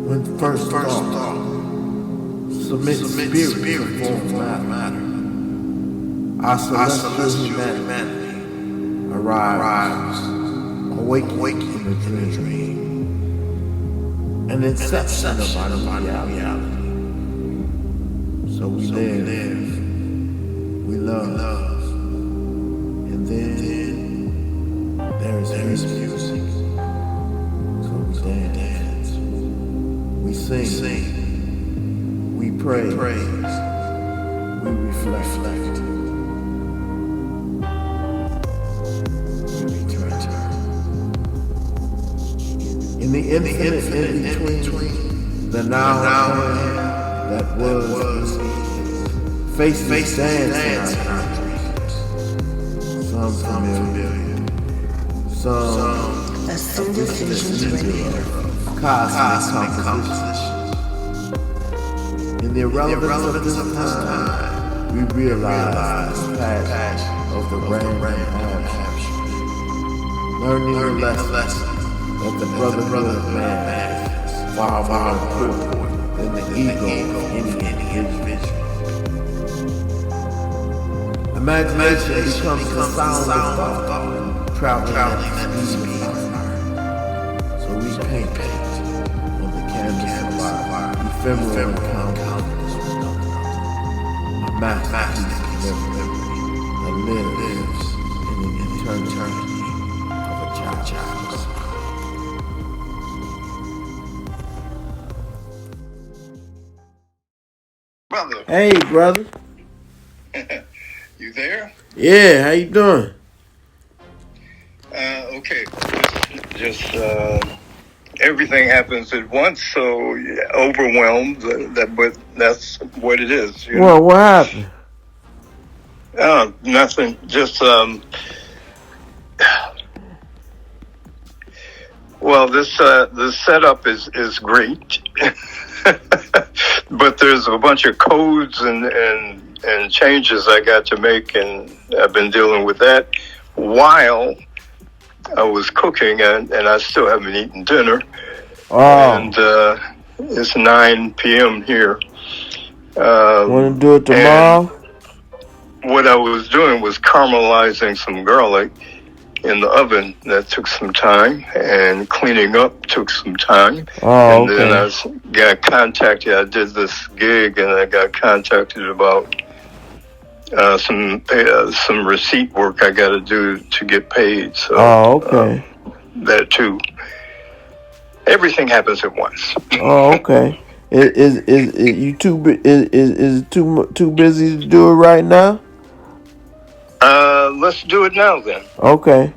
When first thought, submit spirit to form matter. Our celestial humanity arrives, awakening from the dream, an inception of our reality. So we live, we love, and then there is music. So we dance, we sing, we praise, we reflect. In the infinite in between, the now that was, faces dance in our dreams. Some familiar, some Ascended Radio. cosmic composition. In the irrelevance of this time, we realize the passion of the random action, learning the lesson that the brotherhood of man is far more important than the ego of any individual. Imagination becomes the sound of thought, traveling at the speed of art. So we paint on the canvas of our ephemeral encounters with a masterpiece of memory that lives in the eternity of a child's heart. Brother. Hey, brother. You there? Yeah, how you doing? Okay. Just everything happens at once, so overwhelmed. But that's what it is. Well, what happened? Nothing. Just well, this setup is great, but there's a bunch of codes and changes I got to make, and I've been dealing with that while I was cooking, and I still haven't eaten dinner. Oh. And it's 9 p.m. here. Want to do it tomorrow? What I was doing was caramelizing some garlic in the oven. That took some time, and cleaning up took some time. Oh, and then I got contacted. I did this gig, and I got contacted about some receipt work I got to do to get paid. So, that too. Everything happens at once. Oh, okay. Is you too too busy to do it right now? Let's do it now then. Okay.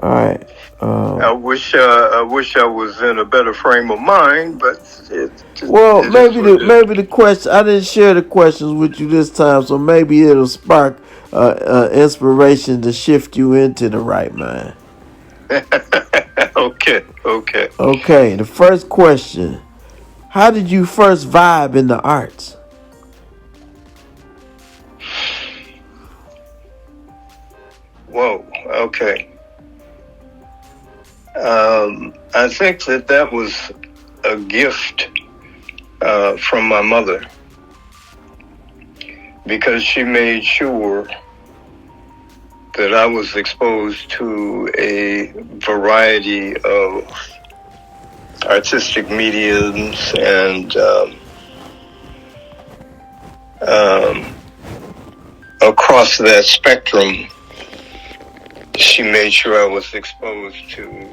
All right. I wish I was in a better frame of mind, but maybe the question, I didn't share the questions with you this time, so maybe it'll spark inspiration to shift you into the right mind. Okay. Okay. The first question: how did you first vibe in the arts? Whoa. Okay. I think that was a gift from my mother, because she made sure that I was exposed to a variety of artistic mediums, and across that spectrum, she made sure I was exposed to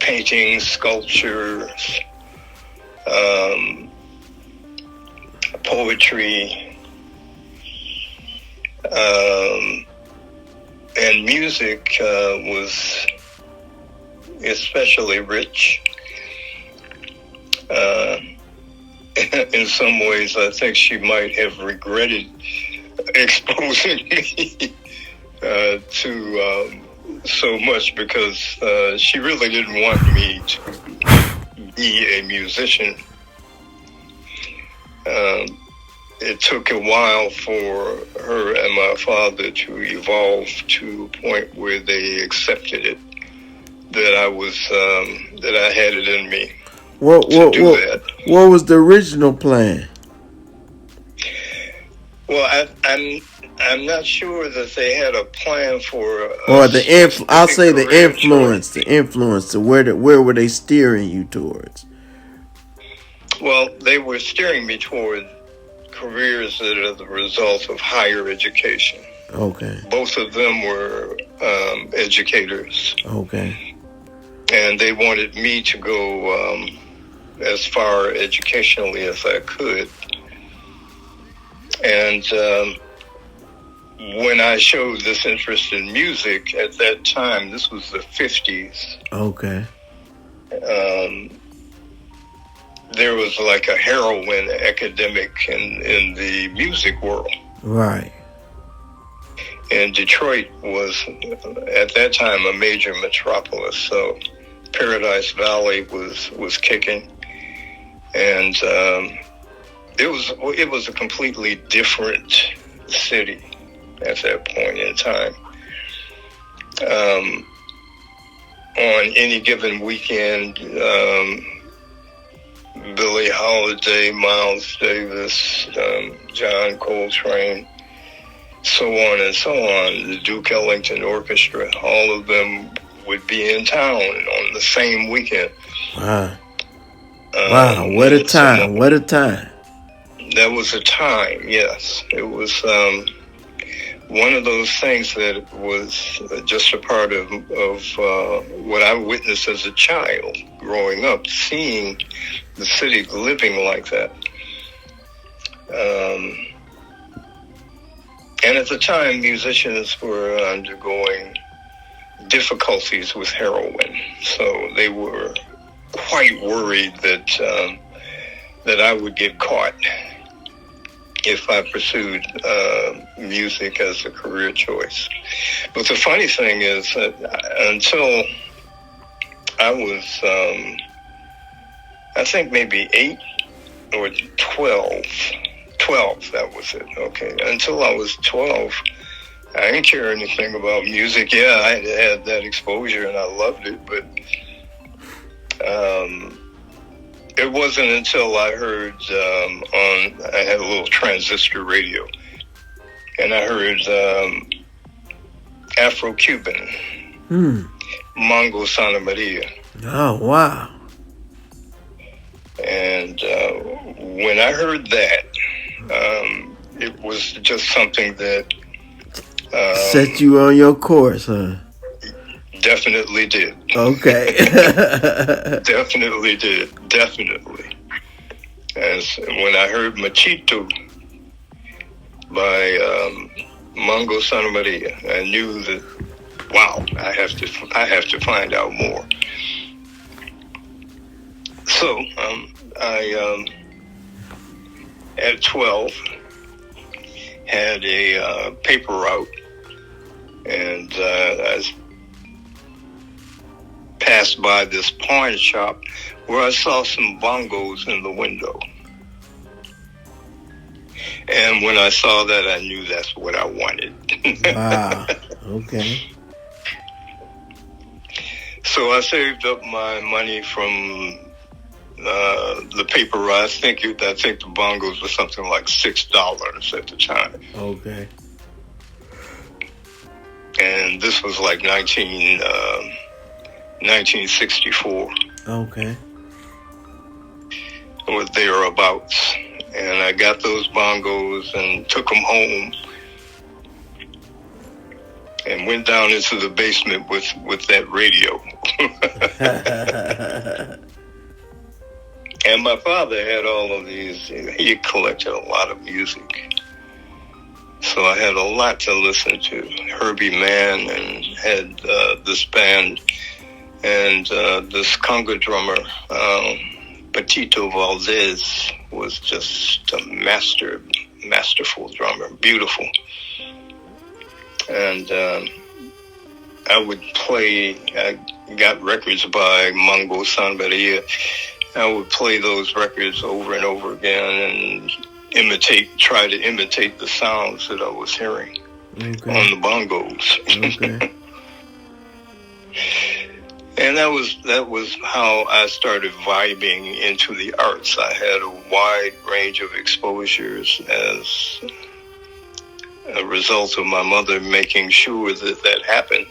painting, sculpture, poetry, and music was especially rich. In some ways, I think she might have regretted exposing me to so much, because she really didn't want me to be a musician. It took a while for her and my father to evolve to a point where they accepted it. that I was that I had it in me What to do that. what was the original plan? Well, I'm not sure that they had a plan for. Or I'll say the influence. To where were they steering you towards? Well, they were steering me toward careers that are the result of higher education. Okay. Both of them were educators. Okay. And they wanted me to go as far educationally as I could. And when I showed this interest in music at that time, this was the 50s. Okay. There was like a heroin epidemic in the music world. Right. And Detroit was, at that time, a major metropolis. So Paradise Valley was kicking. And it was a completely different city at that point in time. On any given weekend, Billie Holiday, Miles Davis, John Coltrane, so on and so on, the Duke Ellington Orchestra, all of them would be in town on the same weekend. Wow. Wow, what a time, what a time. That was a time, yes. It was one of those things that was just a part of what I witnessed as a child growing up, seeing the city living like that. And at the time, musicians were undergoing difficulties with heroin, so they were quite worried that I would get caught if I pursued music as a career choice. But the funny thing is that until I was, I think maybe 8 or 12, that was it, okay. Until I was 12, I didn't care anything about music. Yeah, I had that exposure and I loved it, but it wasn't until I heard I had a little transistor radio, and I heard Afro-Cuban, Mongo Santa Maria. Oh, wow. And when I heard that, it was just something that set you on your course, huh? Definitely did. Okay. Definitely did. Definitely. As when I heard Machito by Mongo Santa Maria, I knew that, wow, I have to find out more. So I at 12 had a paper route, and I passed by this pawn shop where I saw some bongos in the window. And when I saw that, I knew that's what I wanted. Wow. Okay. So I saved up my money from the paper route. I think the bongos were something like $6 at the time. Okay. And this was like 1964. Okay. Or thereabouts. And I got those bongos and took them home and went down into the basement with that radio. And my father had all of these. He collected a lot of music. So I had a lot to listen to. Herbie Mann, and had this band, and this conga drummer, Petito Valdez, was just a masterful drummer, beautiful. And I would play, I got records by Mongo Santa Maria. I would play those records over and over again and try to imitate the sounds that I was hearing on the bongos. Okay. And that was how I started vibing into the arts. I had a wide range of exposures as a result of my mother making sure that that happened.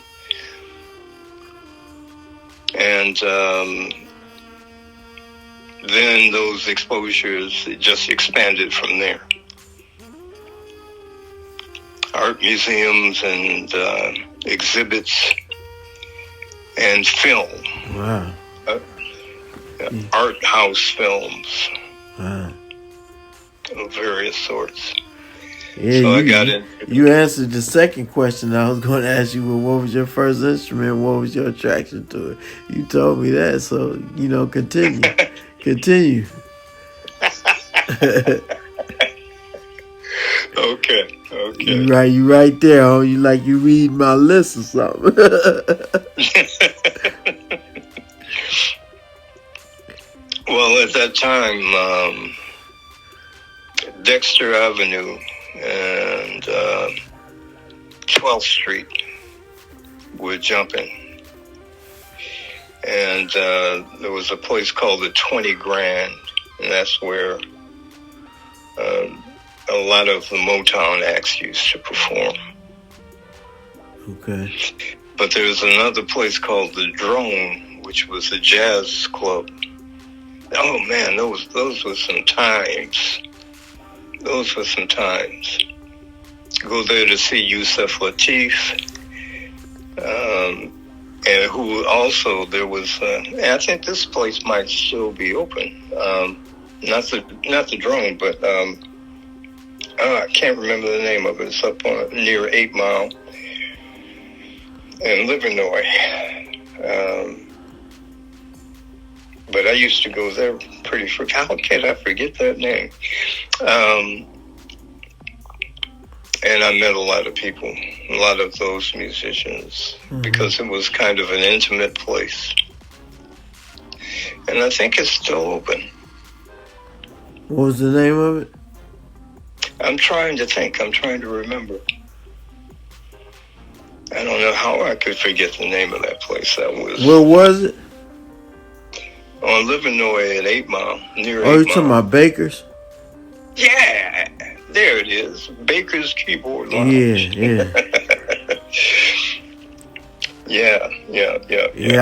And then those exposures just expanded from there. Art museums and exhibits and film. Wow. Art house films. Wow. Of various sorts. Yeah, So I got it. You answered the second question I was going to ask you. Well, what was your first instrument? What was your attraction to it? You told me that, so continue. Continue. Okay. You right there, huh? You read my list or something. Well, at that time, Dexter Avenue and 12th Street were jumping. And there was a place called the 20 Grand, and that's where a lot of the Motown acts used to perform. Okay. But there was another place called the Drone, which was a jazz club. Oh man, those were some times. Those were some times. Go there to see Yusef Lateef, and who also there was. I think this place might still be open. Not the Drone, but I can't remember the name of it. It's up on near 8 Mile in Livernois. But I used to go there pretty frequently. How can I forget that name? And I met a lot of people, a lot of those musicians, because it was kind of an intimate place. And I think it's still open. What was the name of it? I'm trying to think. I'm trying to remember. I don't know how I could forget the name of that place. That was. Where was it? On Livernois at 8 Mile, near 8 Mile. Oh, you're talking about Baker's? Yeah, there it is. Baker's Keyboard Lounge. Yeah. Yeah,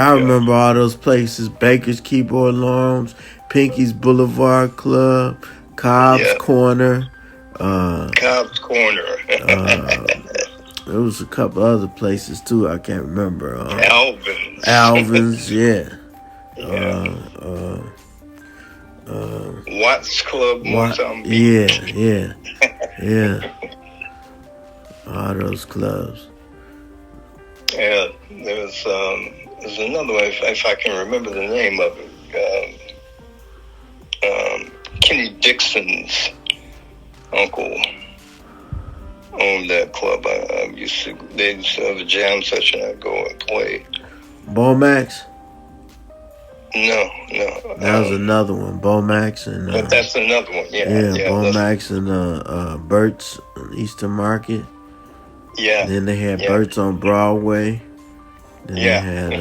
I remember all those places. Baker's Keyboard Lounge, Pinky's Boulevard Club, Cobb's Corner. Cobb's Corner. There was a couple other places too. I can't remember. Alvin's, yeah. Watts Club, Mozambique. Yeah. All those clubs. Yeah, there's another one, if I can remember the name of it. Kenny Dixon's uncle owned that club. They used to have a jam session. I'd go and play. Bomax? No. That was another one. Bomax and. But that's another one. Yeah. Bomax and Burt's on Eastern Market. Yeah. And then they had Burt's on Broadway. Then they had.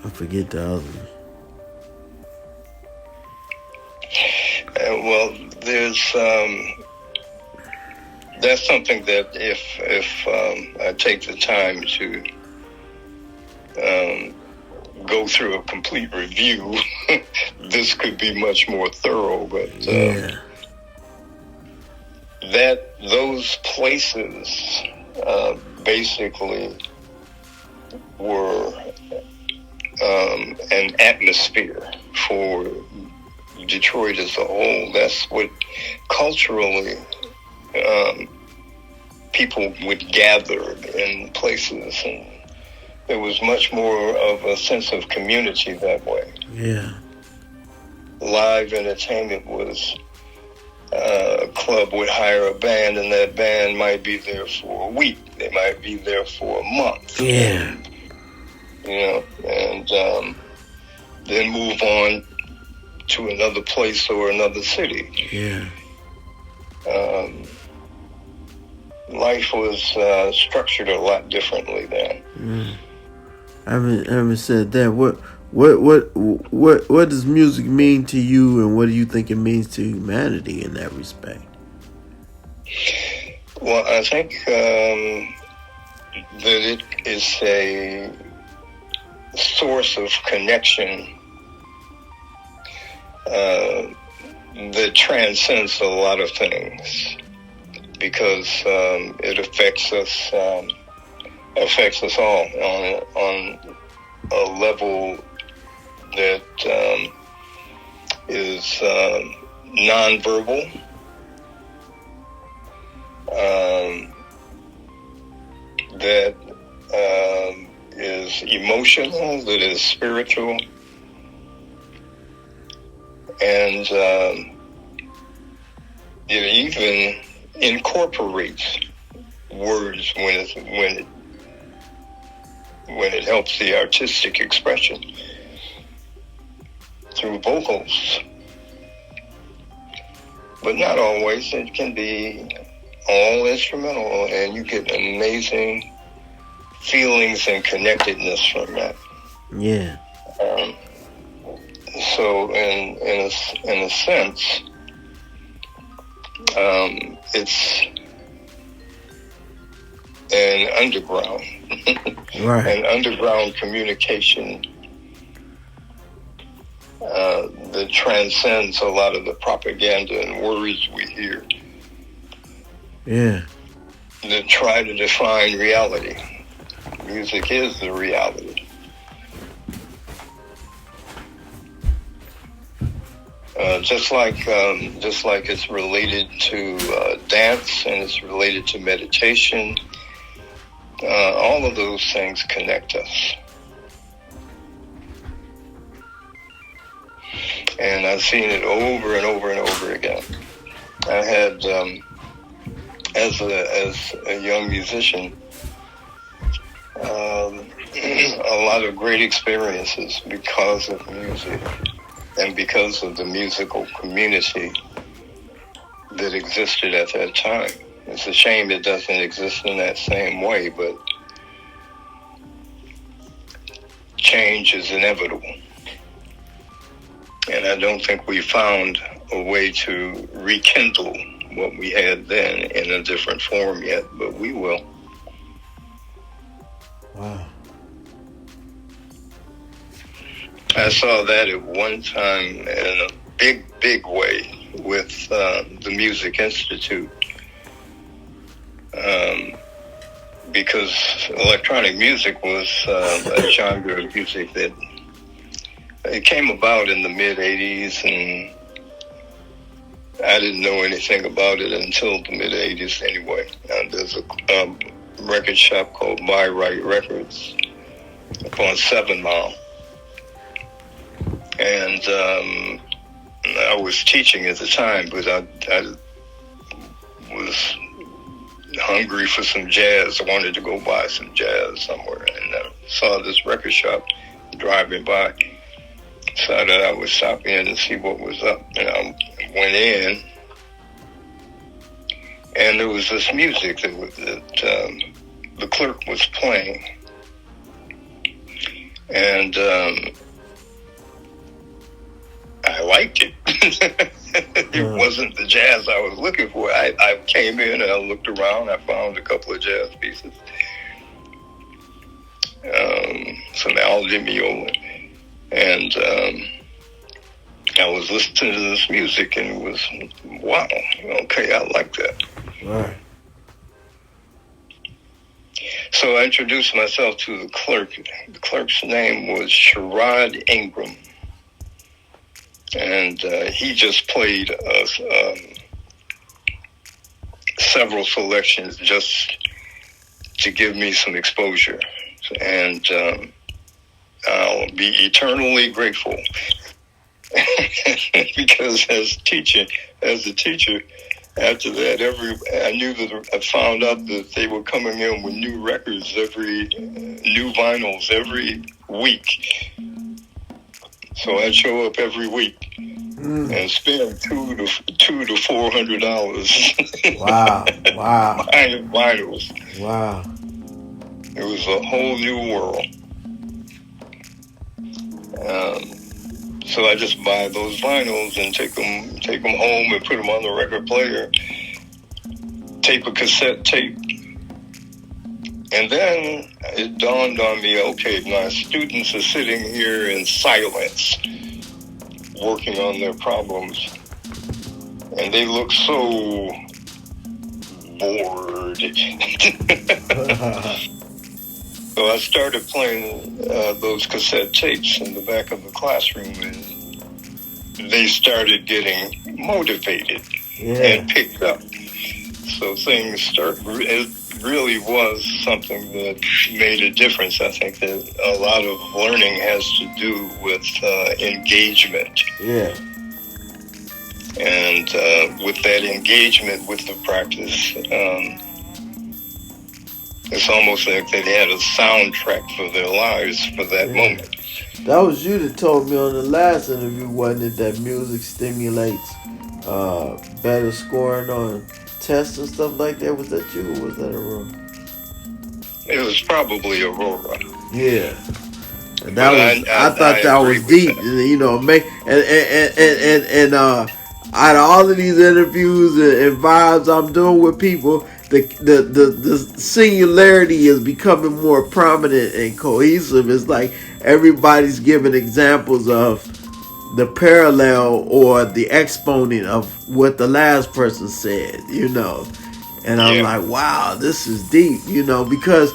I forget the other one. Well, there's that's something that if I take the time to go through a complete review, this could be much more thorough. But those places basically were an atmosphere for Detroit as a whole. That's what culturally people would gather in places, and there was much more of a sense of community that way. Yeah. Live entertainment was a club would hire a band, and that band might be there for a week. They might be there for a month. Yeah. And then move on to another place or another city. Yeah. life was structured a lot differently then. Having said that, what does music mean to you, and what do you think it means to humanity in that respect? Well, I think that it is a source of connection that transcends a lot of things, because it affects us all on a level that is nonverbal, that is emotional, that is spiritual, and it even incorporates words when it helps the artistic expression through vocals. But not always. It can be all instrumental, and you get amazing feelings and connectedness from that. Yeah. So in a sense, it's an underground, Right. an underground communication that transcends a lot of the propaganda and words we hear. Yeah. That try to define reality. Music is the reality. Just like it's related to dance, and it's related to meditation. All of those things connect us. And I've seen it over and over and over again. I had, as a young musician, a lot of great experiences because of music and because of the musical community that existed at that time. It's a shame it doesn't exist in that same way, but change is inevitable. And I don't think we found a way to rekindle what we had then in a different form yet, but we will. Wow. I saw that at one time in a big way with the Music Institute. Because electronic music was a genre of music that it came about in the mid-'80s, and I didn't know anything about it until the mid-'80s anyway. There's a record shop called Buy Right Records up on 7 Mile. And I was teaching at the time, but I was hungry for some jazz. I wanted to go buy some jazz somewhere, and I saw this record shop driving by. Decided I would stop in and see what was up, and I went in, and there was this music that the clerk was playing, and I liked it. It wasn't the jazz I was looking for. I came in and I looked around. I found a couple of jazz pieces, some Al Di Meola, and I was listening to this music, and it was, wow, okay, I like that. Right. So I introduced myself to the clerk. The clerk's name was Sherrod Ingram. And he just played several selections just to give me some exposure. And I'll be eternally grateful. Because as a teacher, after that, I found out that they were coming in with new records, new vinyls every week. So I'd show up every week and spend $200 to $400. Wow. Wow. Buying vinyls. Wow. It was a whole new world. So I just buy those vinyls and take them home and put them on the record player, tape a cassette tape. And then it dawned on me, okay, my students are sitting here in silence, working on their problems. And they look so bored. So I started playing those cassette tapes in the back of the classroom, and they started getting motivated and picked up. So things it really was something that made a difference. I think that a lot of learning has to do with engagement. Yeah. And with that engagement with the practice, it's almost like they had a soundtrack for their lives for that moment. That was you that told me on the last interview, wasn't it, that music stimulates better scoring on tests and stuff like that? Was that you or was that Aurora? It was probably Aurora. Yeah. And that I thought that was deep, you know, and out of all of these interviews and vibes I'm doing with people, the singularity is becoming more prominent and cohesive. It's like everybody's giving examples of the parallel or the exponent of what the last person said, you know. And I'm like, wow, this is deep, you know, because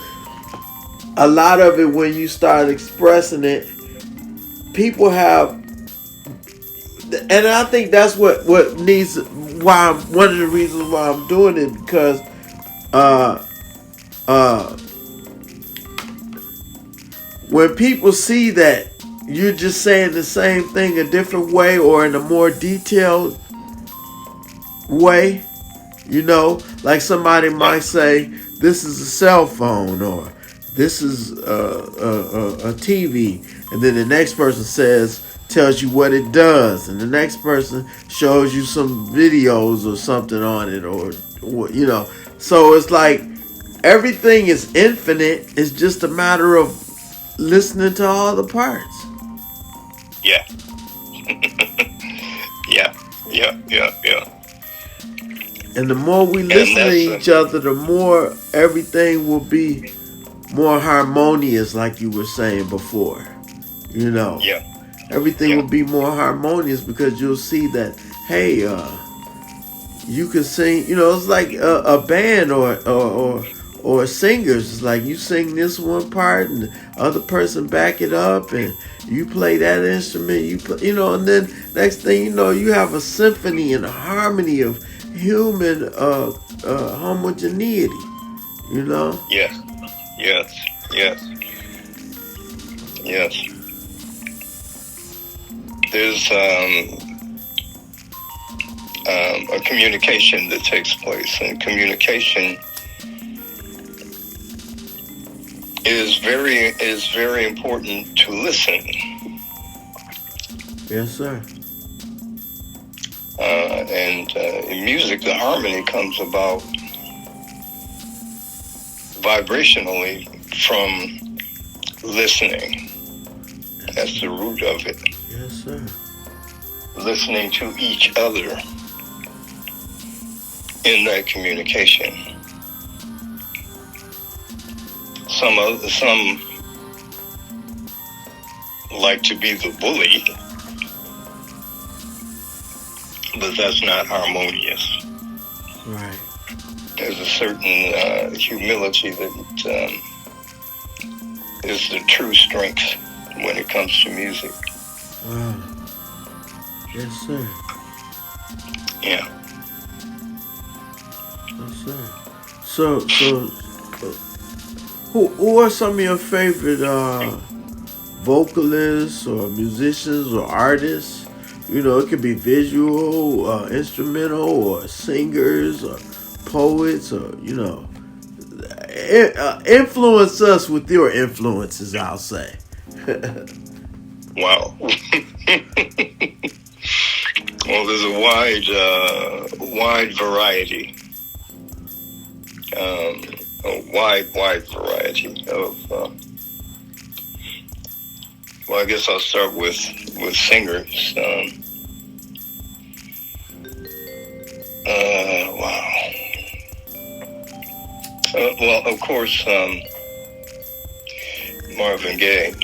a lot of it, when you start expressing it, people have, and I think that's what needs, why one of the reasons why I'm doing it, because when people see that you're just saying the same thing a different way or in a more detailed way, you know, like somebody might say, this is a cell phone, or this is a TV, and then the next person tells you what it does, and the next person shows you some videos or something on it, or you know. So it's like everything is infinite. It's just a matter of listening to all the parts. Yeah. Yeah. And the more we listen to each other, the more everything will be more harmonious, like you were saying before. You know. Yeah. Everything will be more harmonious because you'll see that, hey, you can sing, you know, it's like a band or singers. It's like you sing this one part and the other person back it up, and you play that instrument, you play, you know, and then next thing you know, you have a symphony and a harmony of human homogeneity, you know? Yes. There's a communication that takes place, and communication is very important to listen. Yes, sir. And in music, the harmony comes about vibrationally from listening. That's the root of it. Yes, sir. Listening to each other in that communication. Some like to be the bully, but that's not harmonious. Right. There's a certain humility that is the true strength when it comes to music. Wow. Yes, sir. Yeah. Yes, sir. So who are some of your favorite vocalists or musicians or artists? You know, it could be visual, instrumental, or singers, or poets, or, you know, influence us with your influences, I'll say. Wow. Well, there's a wide variety, a wide variety of. Well, I guess I'll start with singers. Wow. Well, of course, Marvin Gaye,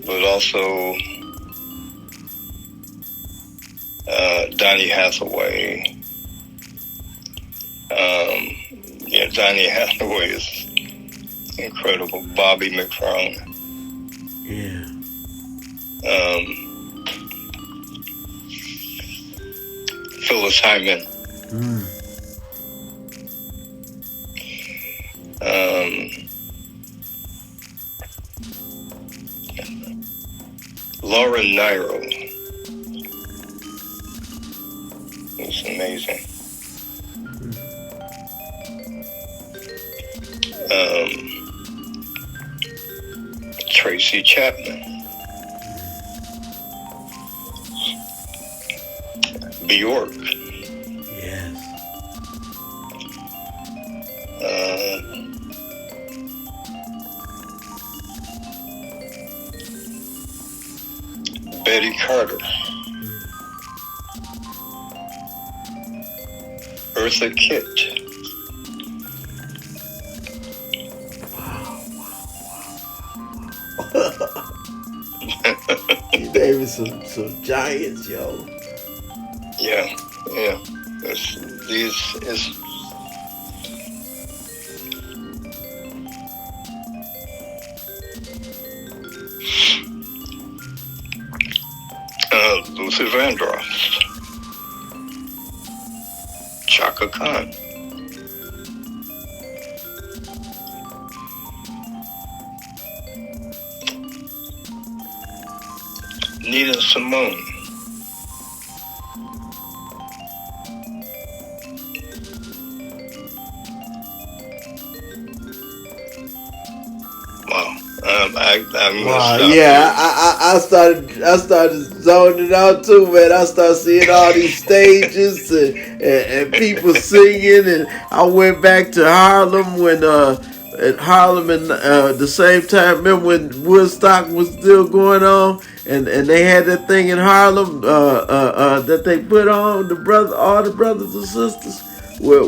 but also Donny Hathaway. Donny Hathaway is incredible. Bobby McFerrin. Yeah. Phyllis Hyman. Laura Nyro. It's amazing. Tracy Chapman. Bjork. Yes. Betty Carter. Eartha Kitt. You naming some giants, yo. Yeah. These is. Luther Vandross. Chaka Khan. Nina Simone. Wow. I'm Wow, stop yeah, here. I started zoning out too, man. I started seeing all these stages and people singing, and I went back to Harlem when at Harlem and the same time. Remember when Woodstock was still going on, and they had that thing in Harlem that they put on all the brothers and sisters. Where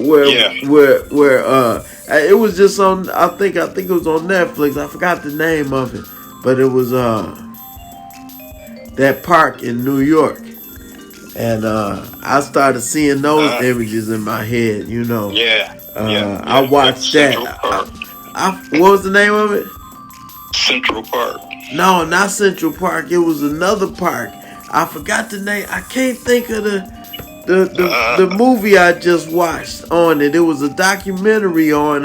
it was just on. I think it was on Netflix. I forgot the name of it, but it was that park in New York, and I started seeing those images in my head. You know. Yeah. I watched that. What was the name of it? Central Park. No, not Central Park. It was another park. I forgot the name. I can't think of the movie I just watched on it. It was a documentary on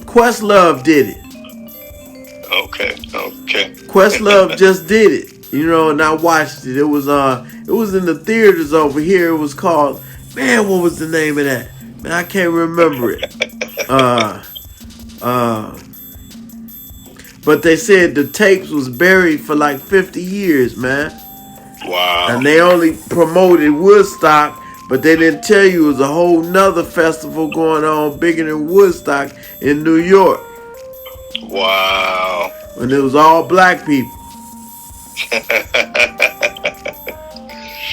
Questlove did it. Okay. Questlove just did it, and I watched it. It was in the theaters over here. It was called, man, what was the name of that? Man, I can't remember it. But they said the tapes was buried for like 50 years, man. Wow. And they only promoted Woodstock, but they didn't tell you it was a whole nother festival going on bigger than Woodstock in New York. Wow. When it was all black people.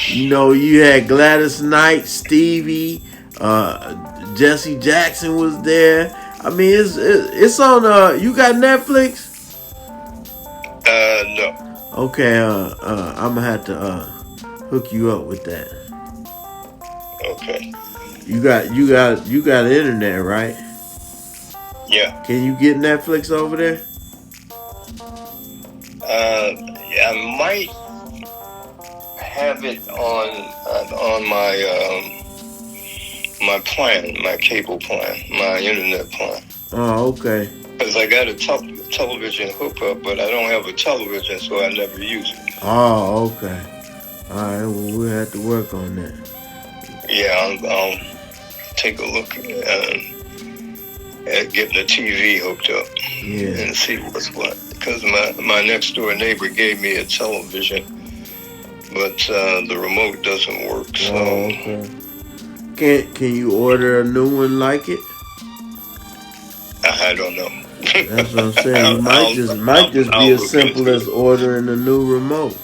You had Gladys Knight, Stevie, Jesse Jackson was there. I mean, it's on. You got Netflix? No. Okay. I'm gonna have to hook you up with that. Okay. You got internet, right? Yeah. Can you get Netflix over there? I might have it on my plan, my cable plan, my internet plan. Oh, okay. Because I got a television hookup, but I don't have a television, so I never use it. Oh, okay. All right. Well, we'll have to work on that. Yeah, I'll take a look. at getting the TV hooked up Yeah. and see what's what. Because my next door neighbor gave me a television, but the remote doesn't work. So Oh, okay. Can you order a new one like it? I don't know. That's what I'm saying. It might just be as simple as ordering a new remote,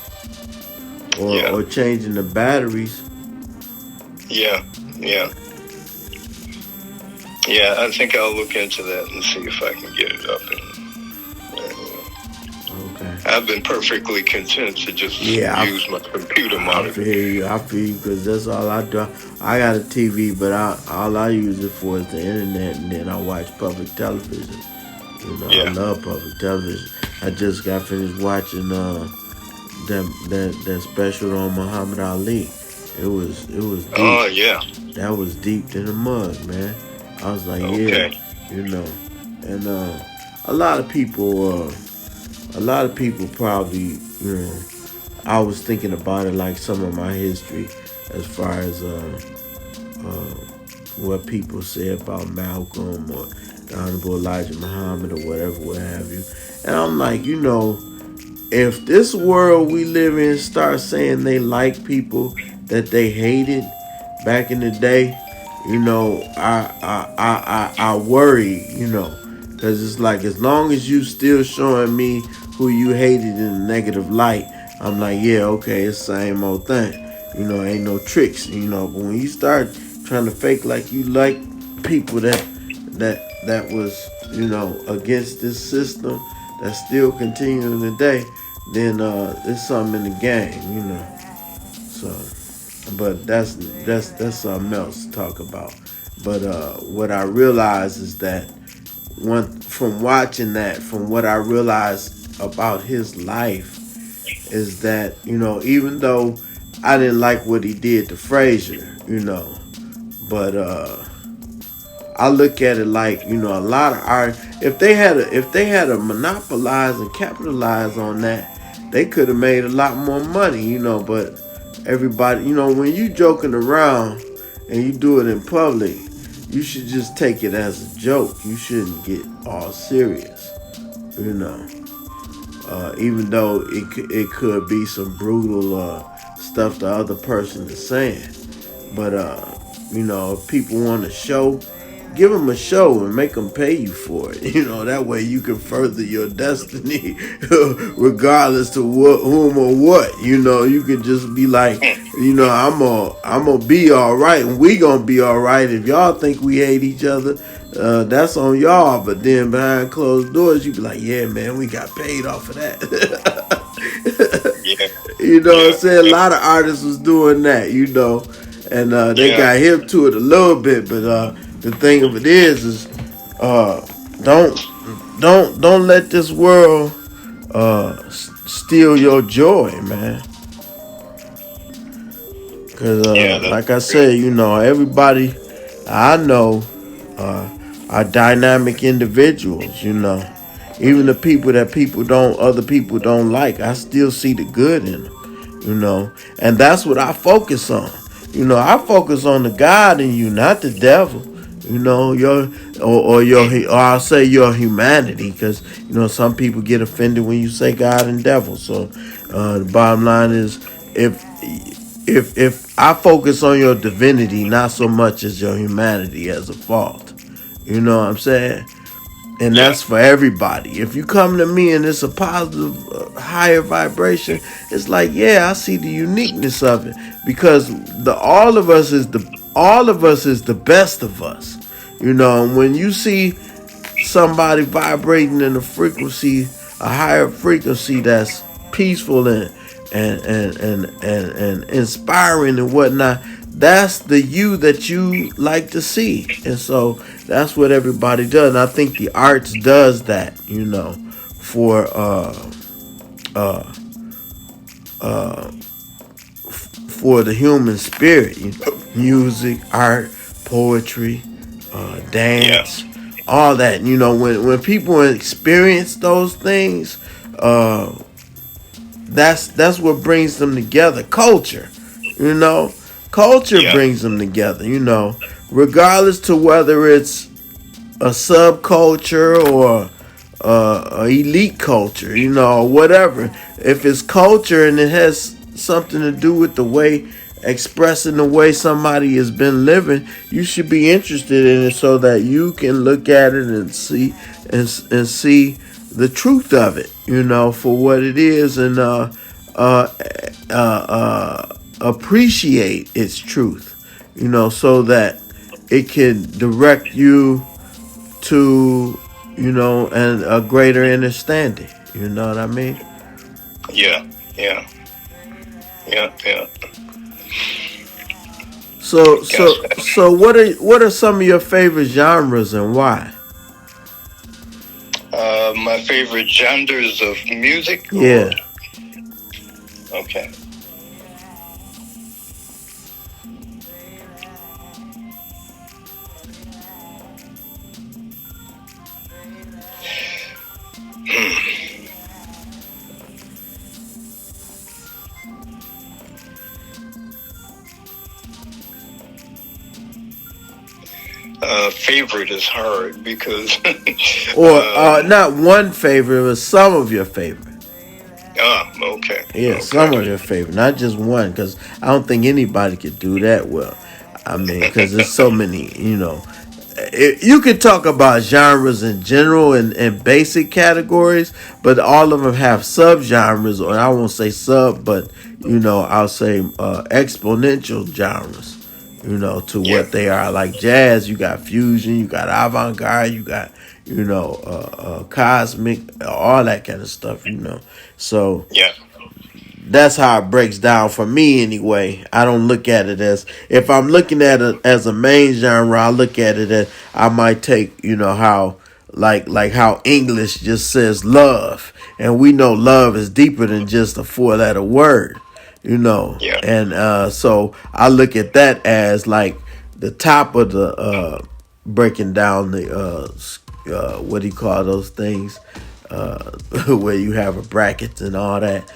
or changing the batteries. Yeah, yeah. Yeah, I think I'll look into that and see if I can get it up. Okay. I've been perfectly content to just use my computer monitor. I feel you, because that's all I do. I got a TV, but all I use it for is the internet, and then I watch public television. I love public television. I just got finished watching that special on Muhammad Ali. It was deep. Oh yeah. That was deep in the mud, man. I was like, okay. And a lot of people probably, I was thinking about it, like some of my history as far as what people say about Malcolm or the Honorable Elijah Muhammad or whatever, what have you. And I'm like, if this world we live in starts saying they like people that they hated back in the day, I worry, because it's like, as long as you still showing me who you hated in a negative light, I'm like, yeah, okay, it's the same old thing. Ain't no tricks, but when you start trying to fake like you like people that was, against this system that's still continuing today, then there's something in the game, So, but that's something else to talk about. But what I realized is that from watching that, from what I realized about his life, is that, even though I didn't like what he did to Frazier, but I look at it like, a lot of art, if they had a monopolize and capitalize on that, they could have made a lot more money, but everybody, when you joking around and you do it in public, you should just take it as a joke. You shouldn't get all serious, even though it could be some brutal stuff the other person is saying. But if people want a show, give them a show and make them pay you for it. That way you can further your destiny, regardless to whom or what. You can just be like, I'm gonna be all right, and we gonna be all right. If y'all think we hate each other, that's on y'all. But then behind closed doors, you be like, yeah, man, we got paid off of that. What I'm saying? A lot of artists was doing that, and they got hip to it a little bit. But the thing of it is don't let this world steal your joy, man. Cause like I said, everybody I know are dynamic individuals. Even the people that other people don't like, I still see the good in them. And that's what I focus on. I focus on the God in you, not the devil. Or I'll say your humanity, because some people get offended when you say God and devil. So the bottom line is, if I focus on your divinity, not so much as your humanity as a fault. You know what I'm saying? And that's for everybody. If you come to me and it's a positive, higher vibration, it's like, yeah, I see the uniqueness of it, because all of us is the best of us. And when you see somebody vibrating in a higher frequency that's peaceful and inspiring and whatnot, that's the you that you like to see. And so that's what everybody does. And I think the arts does that, for for the human spirit, music, art, poetry, dance, all that. When people experience those things, that's what brings them together. Culture, Culture brings them together, regardless to whether it's a subculture or a elite culture, whatever. If it's culture and it has something to do with the way expressing the way somebody has been living, you should be interested in it so that you can look at it and see and see the truth of it, for what it is, and uh, appreciate its truth, so that it can direct you to, and a greater understanding. You know what I mean? Yeah, yeah, yeah. Gotcha. So what are some of your favorite genres and why? My favorite genres of music, or Yeah. okay. Favorite is hard because Or not one favorite, but some of your favorite. okay, Yeah, some of your favorite, not just one, because I don't think anybody could do that well. I mean, because there's so many, you could talk about genres in general and basic categories, but all of them have subgenres, or I won't say sub, but I'll say exponential genres. To yeah, what they are. Like jazz, you got fusion, you got avant-garde, you got cosmic, all that kind of stuff. So yeah, that's how it breaks down for me anyway. I don't look at it as, if I'm looking at it as a main genre, I look at it as, I might take, how like how English just says love, and we know love is deeper than just a four-letter word, yeah, and so I look at that as like the top of the breaking down the what do you call those things, where you have a brackets and all that,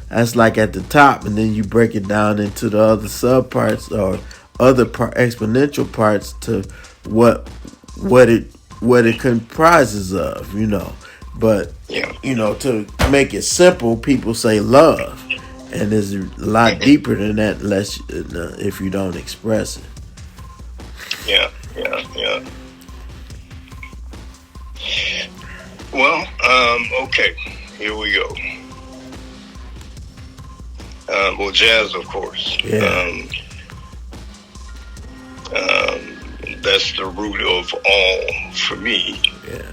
that's like at the top, and then you break it down into the other sub parts or other exponential parts to what it comprises of, but yeah. to make it simple, people say love, and it's a lot deeper than that unless if you don't express it. Yeah, yeah, yeah. Well, okay, here we go. Well, jazz, of course. Yeah. That's the root of all for me. Yeah.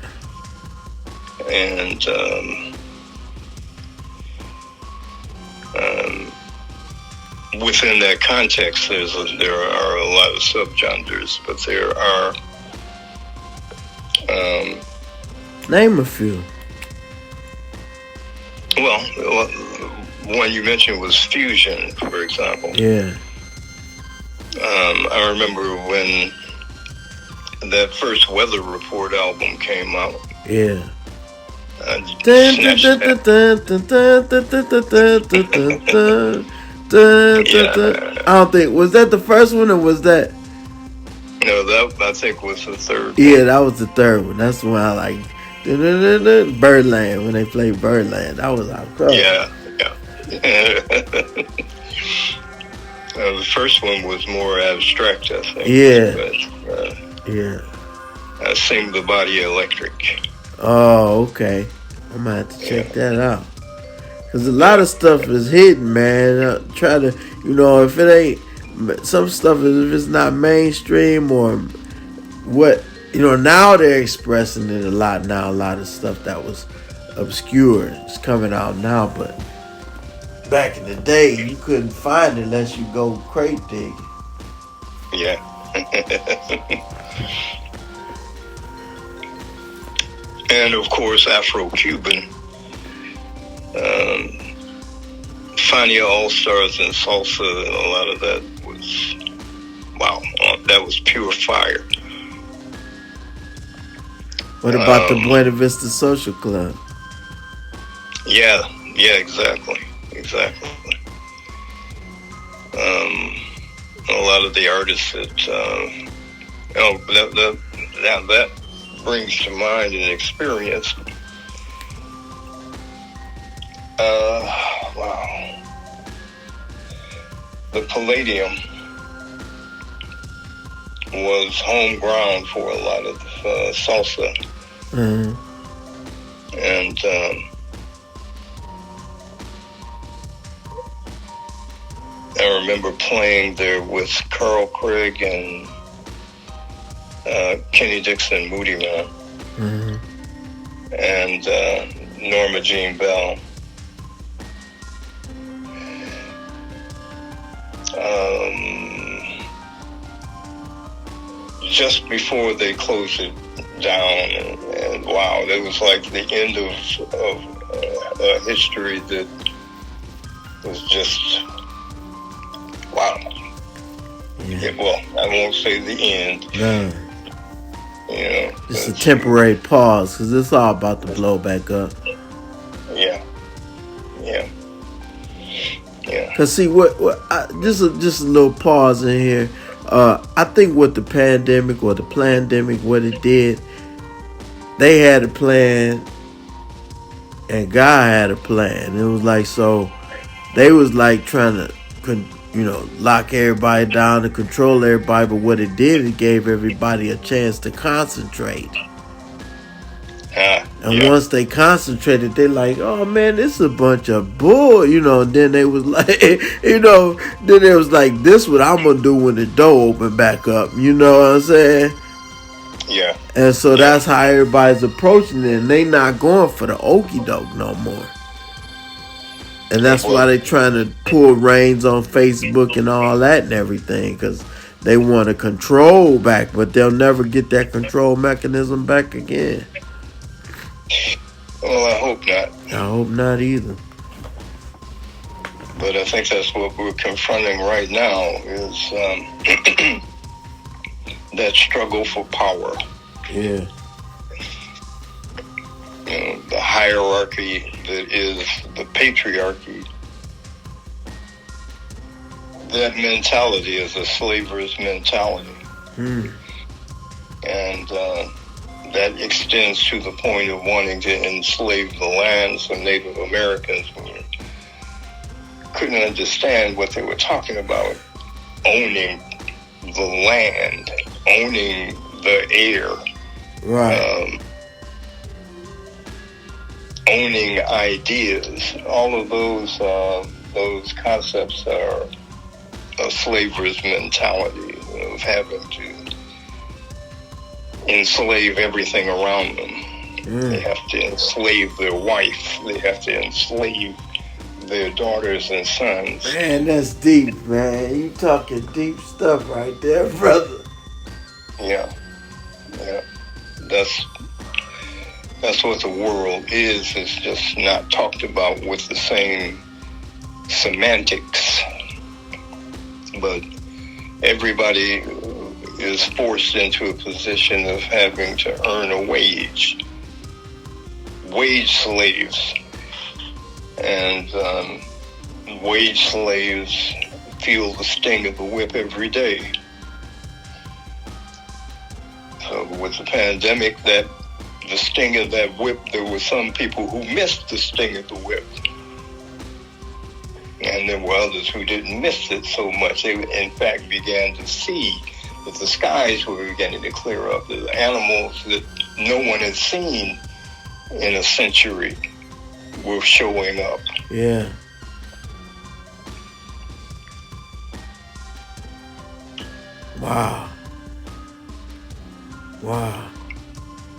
And within that context, there are a lot of subgenres, but there are Name a few. well, one you mentioned was fusion, for example. Yeah. I remember when that first Weather Report album came out. Yeah. I snatched that. I don't think, was that the first one or was that? No, that I think was the third Yeah, one. that was the third one. That's the one I like. Birdland, when they played Birdland, that was our club. Yeah, yeah. The first one was more abstract, I think. Yeah. But Yeah. I Sing the Body Electric. Oh, okay. I'm gonna have to check that out. Cause a lot of stuff is hidden, man. Try to, if it ain't, some stuff is, if it's not mainstream or what, now they're expressing it a lot now. A lot of stuff that was obscure is coming out now, but back in the day, you couldn't find it unless you go crate digging. Yeah. And of course, Afro-Cuban. Fania All Stars and salsa, a lot of that was, wow, that was pure fire. What about the Buena Vista Social Club? Yeah, exactly. A lot of the artists that, Now that brings to mind an experience. Wow. The Palladium was home ground for a lot of salsa. Mm-hmm. And I remember playing there with Carl Craig and Kenny Dixon, Moody Man, and Norma Jean Bell. Just before they closed it down, and wow, that was like the end of history that was just wow. Yeah, well, I won't say the end. No. You know, it's a temporary pause because it's all about to blow back up. Yeah. Cause see just a little pause in here. I think what the pandemic or the plandemic, what it did, they had a plan, and God had a plan. It was like, so they was like trying to, lock everybody down and control everybody. But what it did, it gave everybody a chance to concentrate. And once they concentrated, they like, oh man, this is a bunch of bull, and then they was like, then it was like, this what I'm gonna do when the door open back up, you know what I'm saying? Yeah. And so that's how everybody's approaching it, and they not going for the okie doke no more. And that's why they trying to pull reins on Facebook and all that and everything, because they want to control back, but they'll never get that control mechanism back again. Well, I hope not. I hope not either. But I think that's what we're confronting right now is that struggle for power. Yeah. The hierarchy that is the patriarchy. That mentality is a slaver's mentality. And that extends to the point of wanting to enslave the lands of Native Americans who couldn't understand what they were talking about. Owning the land, owning the air, right. Owning ideas. All of those concepts are a slaver's mentality of having to enslave everything around them. They have to enslave their wife. They have to enslave their daughters and sons. Man, that's deep, man. You talking deep stuff right there, brother. Yeah. That's what the world is. It's just not talked about with the same semantics. But everybody is forced into a position of having to earn a wage. Wage slaves. And wage slaves feel the sting of the whip every day. So with the pandemic, the sting of that whip, there were some people who missed the sting of the whip. And there were others who didn't miss it so much. They, in fact, began to see that the skies were beginning to clear up. The animals that no one had seen in a century were showing up. Yeah. Wow.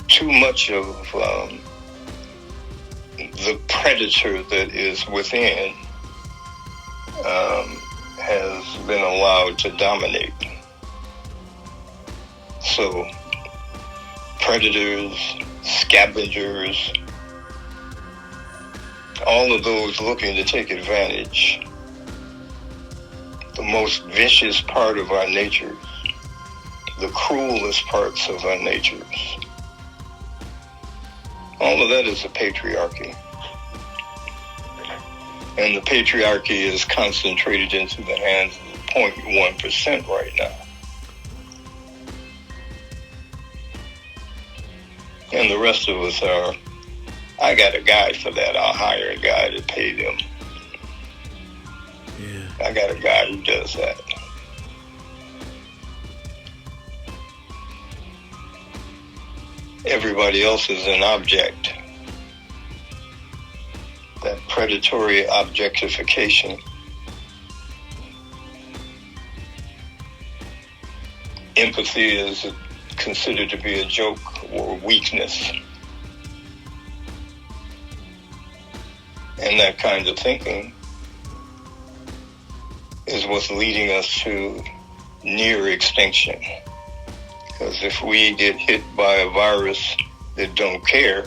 Too much of the predator that is within has been allowed to dominate. So predators, scavengers, all of those looking to take advantage. The most vicious part of our natures, the cruelest parts of our natures. All of that is the patriarchy. And the patriarchy is concentrated into the hands of the 0.1% right now. And the rest of us are, I got a guy for that. I'll hire a guy to pay them. Yeah. I got a guy who does that. Everybody else is an object. That predatory objectification. Empathy is considered to be a joke or weakness. And that kind of thinking is what's leading us to near extinction. Because if we get hit by a virus that don't care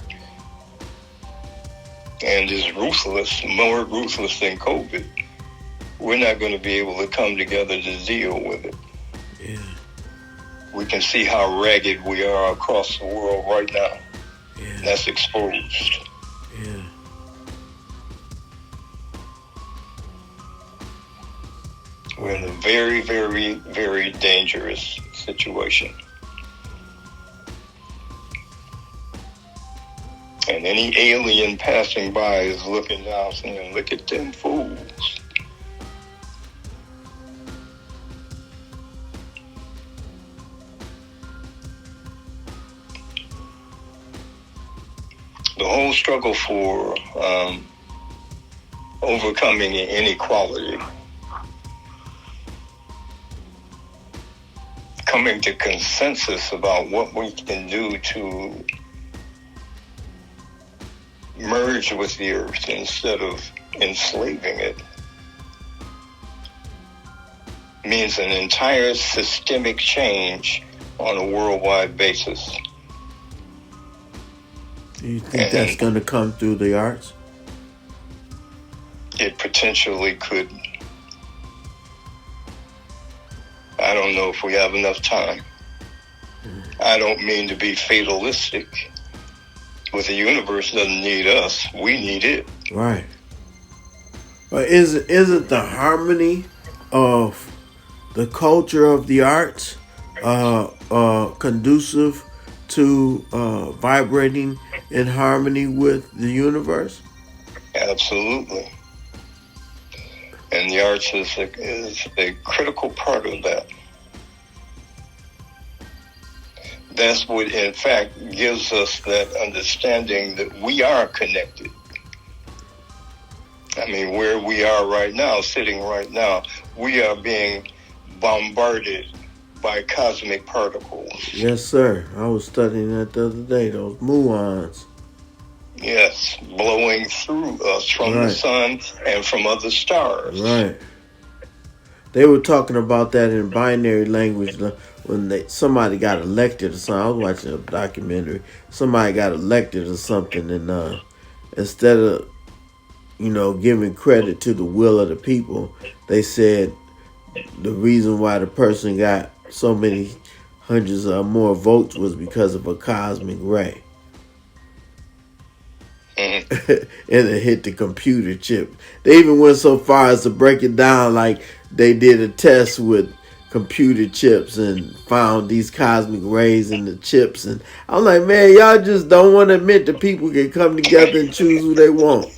and is ruthless, more ruthless than COVID, we're not going to be able to come together to deal with it. Yeah. We can see how ragged we are across the world right now. Yeah. That's exposed. Yeah. We're in a very, very, very dangerous situation. And any alien passing by is looking down saying, look at them fools. The whole struggle for overcoming inequality, coming to consensus about what we can do to merge with the earth instead of enslaving it, means an entire systemic change on a worldwide basis. Do you think that's going to come through the arts? It potentially could. I don't know if we have enough time. I don't mean to be fatalistic, but the universe doesn't need us. We need it. Right. But isn't the harmony of the culture of the arts conducive to vibrating in harmony with the universe? Absolutely. And the arts is a critical part of that. That's what, in fact, gives us that understanding that we are connected. I mean, where we are right now, sitting right now, we are being bombarded by cosmic particles. Yes, sir. I was studying that the other day, those muons. Yes, blowing through us from the sun and from other stars. Right. They were talking about that in binary language when somebody got elected or something. I was watching a documentary. Somebody got elected or something, and instead of giving credit to the will of the people, they said the reason why the person got so many hundreds or more votes was because of a cosmic ray. Mm-hmm. And it hit the computer chip. They even went so far as to break it down like they did a test with computer chips and found these cosmic rays in the chips. And I'm like, man, y'all just don't want to admit that people can come together and choose who they want.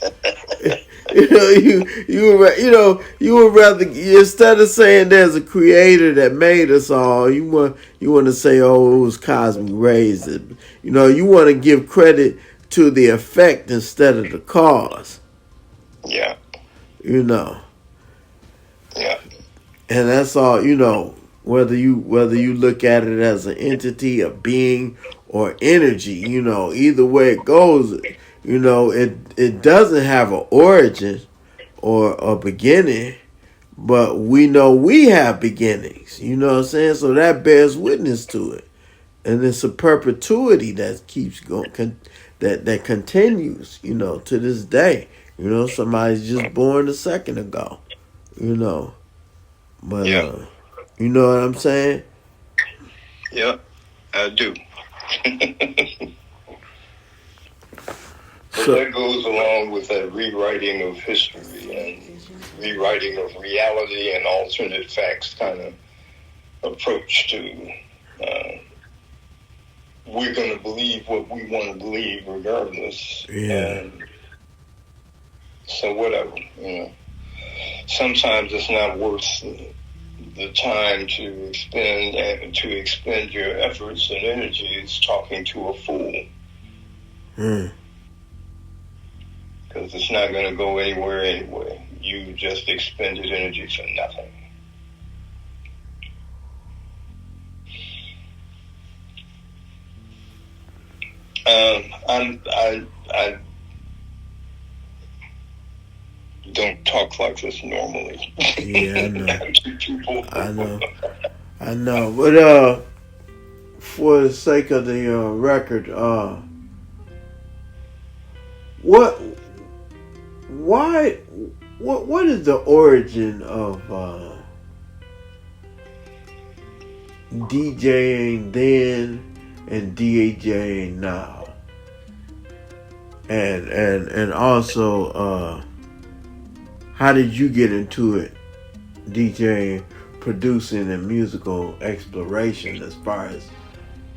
You would rather, instead of saying there's a creator that made us all, you want to say, oh, it was cosmic rays. You want to give credit to the effect instead of the cause. Yeah. Yeah. And that's all, whether you look at it as an entity, a being, or energy, either way it goes, it doesn't have an origin or a beginning, but we know we have beginnings, you know what I'm saying? So that bears witness to it. And it's a perpetuity that keeps going, that continues, to this day. Somebody's just born a second ago, But, you know what I'm saying? Yeah, I do. So that goes along with that rewriting of history and rewriting of reality and alternate facts kind of approach to we're going to believe what we want to believe regardless. Yeah. And so whatever, you know. Sometimes it's not worth the time to expend your efforts and energies talking to a fool. Because it's not going to go anywhere anyway. You just expended energy for nothing. I don't talk like this normally. Yeah, I know. I know. I know. But for the sake of the record, what is the origin of DJing then and DJing now? And also how did you get into it, DJing, producing, and musical exploration? As far as,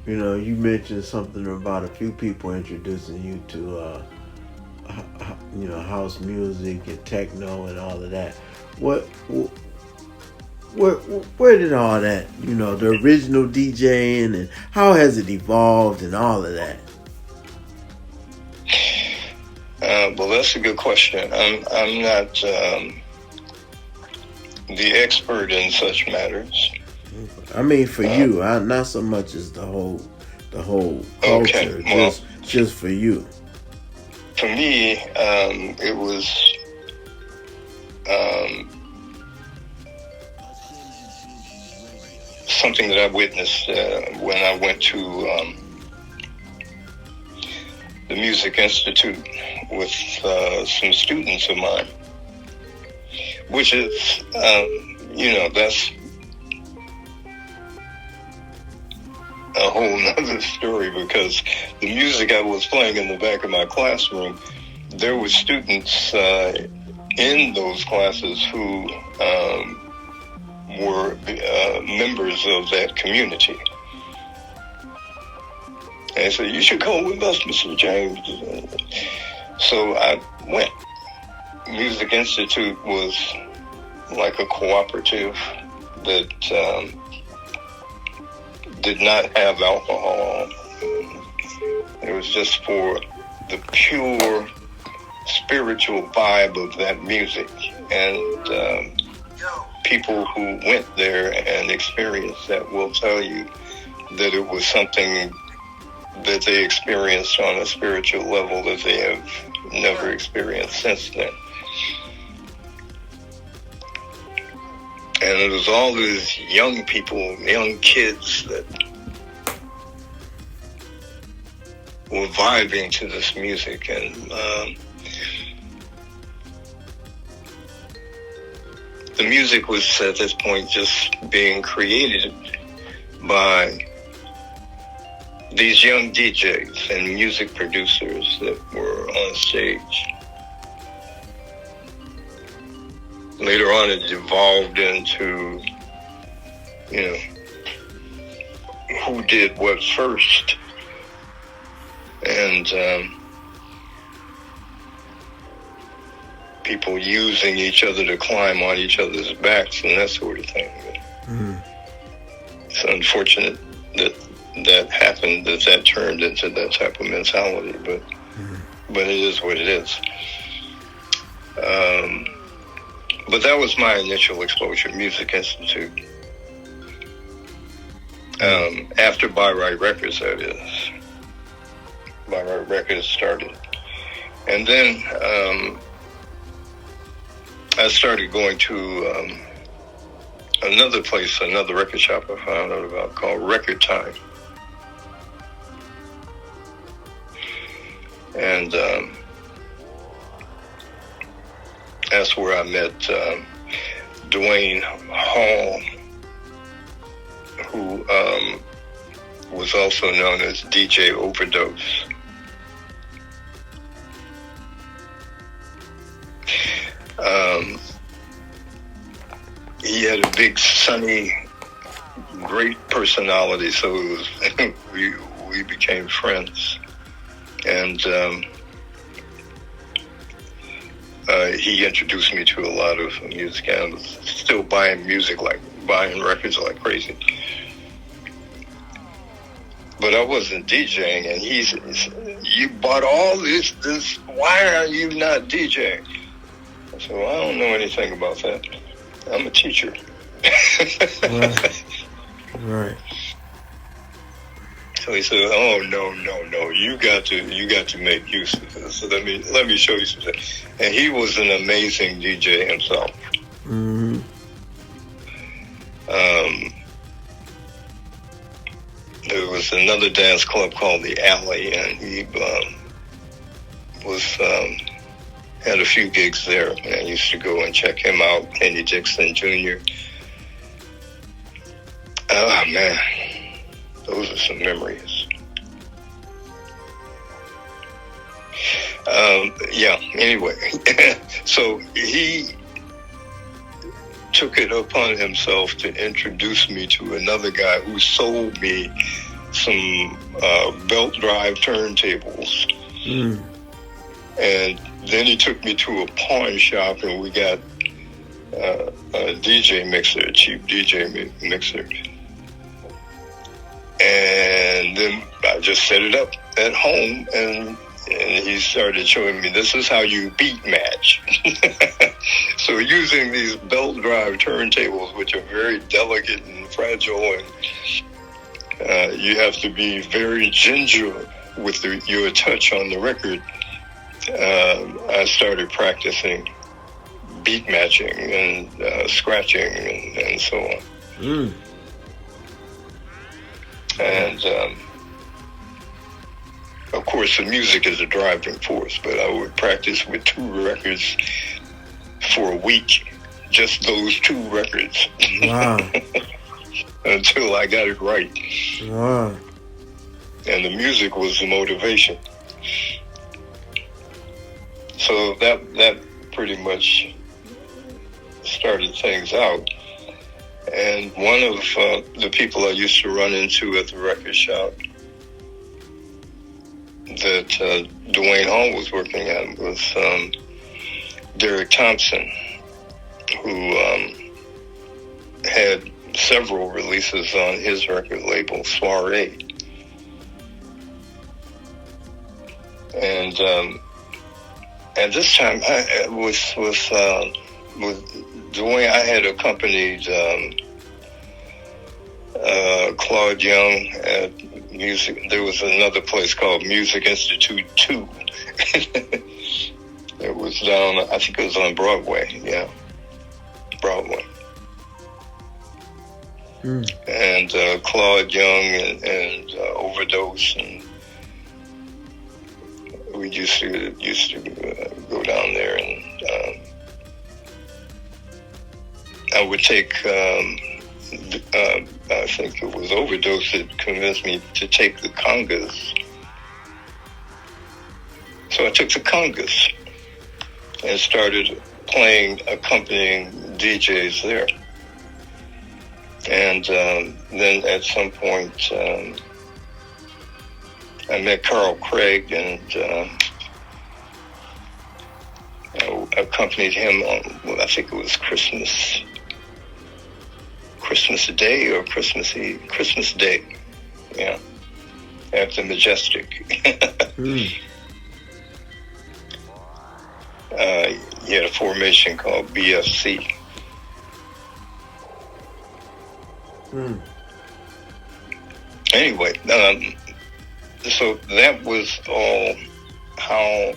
you know, you mentioned something about a few people introducing you to you know, house music and techno and all of that. Where did all that, you know, the original DJing, and how has it evolved and all of that? Well, that's a good question. I'm not the expert in such matters. I mean, for you, not so much as the whole culture, okay, well, just for you. For me, it was something that I witnessed when I went to the Music Institute with some students of mine, which is, you know, that's a whole nother story, because the music I was playing in the back of my classroom, there were students in those classes who were members of that community. And they said, "You should come with us, Mr. James." So I went. Music Institute was like a cooperative that did not have alcohol. It was just for the pure spiritual vibe of that music. And people who went there and experienced that will tell you that it was something that they experienced on a spiritual level that they have never experienced since then. And it was all these young people, young kids that were vibing to this music. And the music was at this point just being created by these young DJs and music producers that were on stage. Later on, it evolved into, you know, who did what first. And people using each other to climb on each other's backs and that sort of thing. It's unfortunate that happened, that turned into that type of mentality, but it is what it is. But that was my initial exposure, Music Institute. After By-Right Records, that is. By-Right Records started. And then I started going to another place, another record shop I found out about called Record Time. And that's where I met Dwayne Hall, who was also known as DJ Overdose. He had a big, sunny, great personality, so it was we we became friends. And he introduced me to a lot of music, and I was still buying records like crazy. But I wasn't DJing, and he says, "You bought all this, why are you not DJing?" I said, "Well, I don't know anything about that. I'm a teacher." Right. So he said, "Oh, no, you got to make use of this. So let me show you something." And he was an amazing DJ himself. Mm-hmm. There was another dance club called the Alley, and he had a few gigs there, and I used to go and check him out. Kenny Dixon Jr. Oh man, those are some memories. Anyway, so he took it upon himself to introduce me to another guy who sold me some belt drive turntables. Mm. And then he took me to a pawn shop, and we got a DJ mixer, a cheap DJ mixer. And then I just set it up at home, and he started showing me, this is how you beat match. So using these belt drive turntables, which are very delicate and fragile, and you have to be very ginger with your touch on the record, I started practicing beat matching and scratching and so on. Mm. And of course, the music is a driving force, but I would practice with 2 records for a week, just those 2 records. Wow. Until I got it right. Wow. And the music was the motivation. So that pretty much started things out. And one of the people I used to run into at the record shop that Dwayne Hall was working at was Derek Thompson, who had several releases on his record label, Soiree. And at this time, with Dwayne, I had accompanied Claude Young at music. There was another place called Music Institute 2. It was down, I think it was on Broadway. Yeah, Broadway. Mm. And Claude Young and Overdose, and we used to go down there, and I would take. I think it was Overdose that convinced me to take the congas. So I took the congas and started accompanying DJs there. And then at some point, I met Carl Craig, and I accompanied him on, I think it was Christmas Day or Christmas Eve, Christmas Day, yeah, at the Majestic. Mm. He had a formation called BFC. Mm. Anyway, so that was all how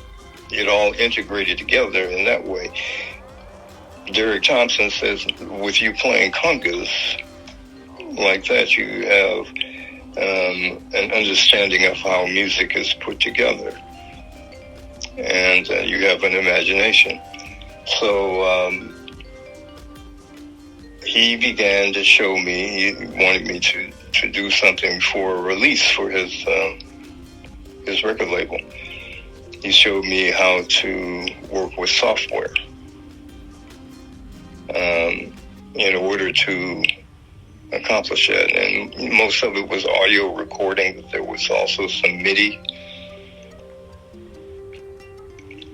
it all integrated together in that way. Derek Thompson says, with you playing congas like that, you have an understanding of how music is put together, and you have an imagination. So he began to show me, he wanted me to do something for a release for his record label. He showed me how to work with software in order to accomplish that. And most of it was audio recording, but there was also some MIDI.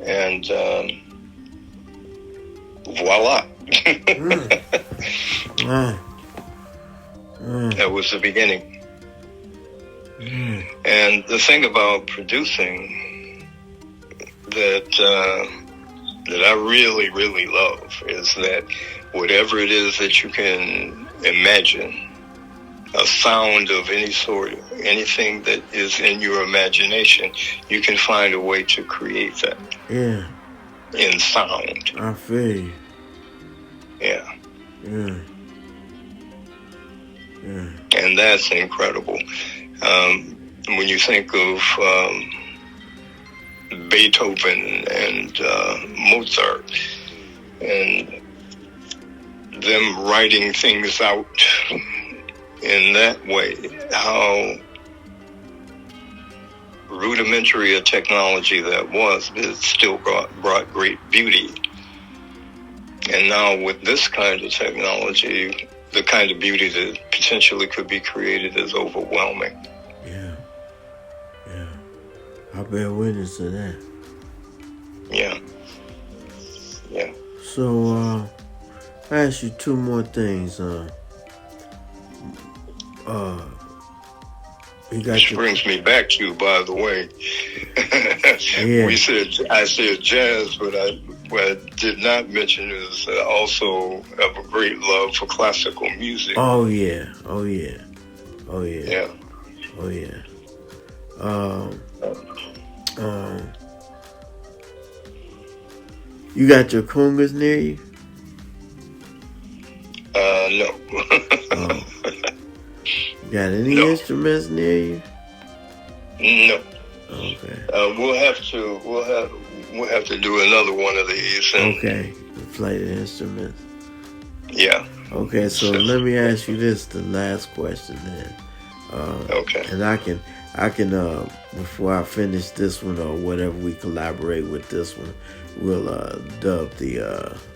And voila. That was the beginning. And the thing about producing that I really, really love is that whatever it is that you can imagine, a sound of any sort, anything that is in your imagination, you can find a way to create that. Yeah. In sound. I feel you. Yeah. Yeah. Yeah. And that's incredible. When you think of Beethoven and Mozart and them writing things out in that way, how rudimentary a technology that was, but it still brought great beauty. And now with this kind of technology, the kind of beauty that potentially could be created is overwhelming. Yeah. Yeah. I bear witness to that. Yeah. Yeah. So, I ask you two more things. Which brings me back to, by the way, yeah. I said jazz, but what I did not mention is also have a great love for classical music. Oh yeah, oh yeah, oh yeah, yeah, oh yeah. You got your congas near you? No. Oh. Got any instruments near you? No. Okay. We'll have to do another one of these. Okay. Play the instruments. Yeah. Okay. So let me ask you this, the last question then. Okay. And I can before I finish this one or whatever we collaborate with this one, we'll dub the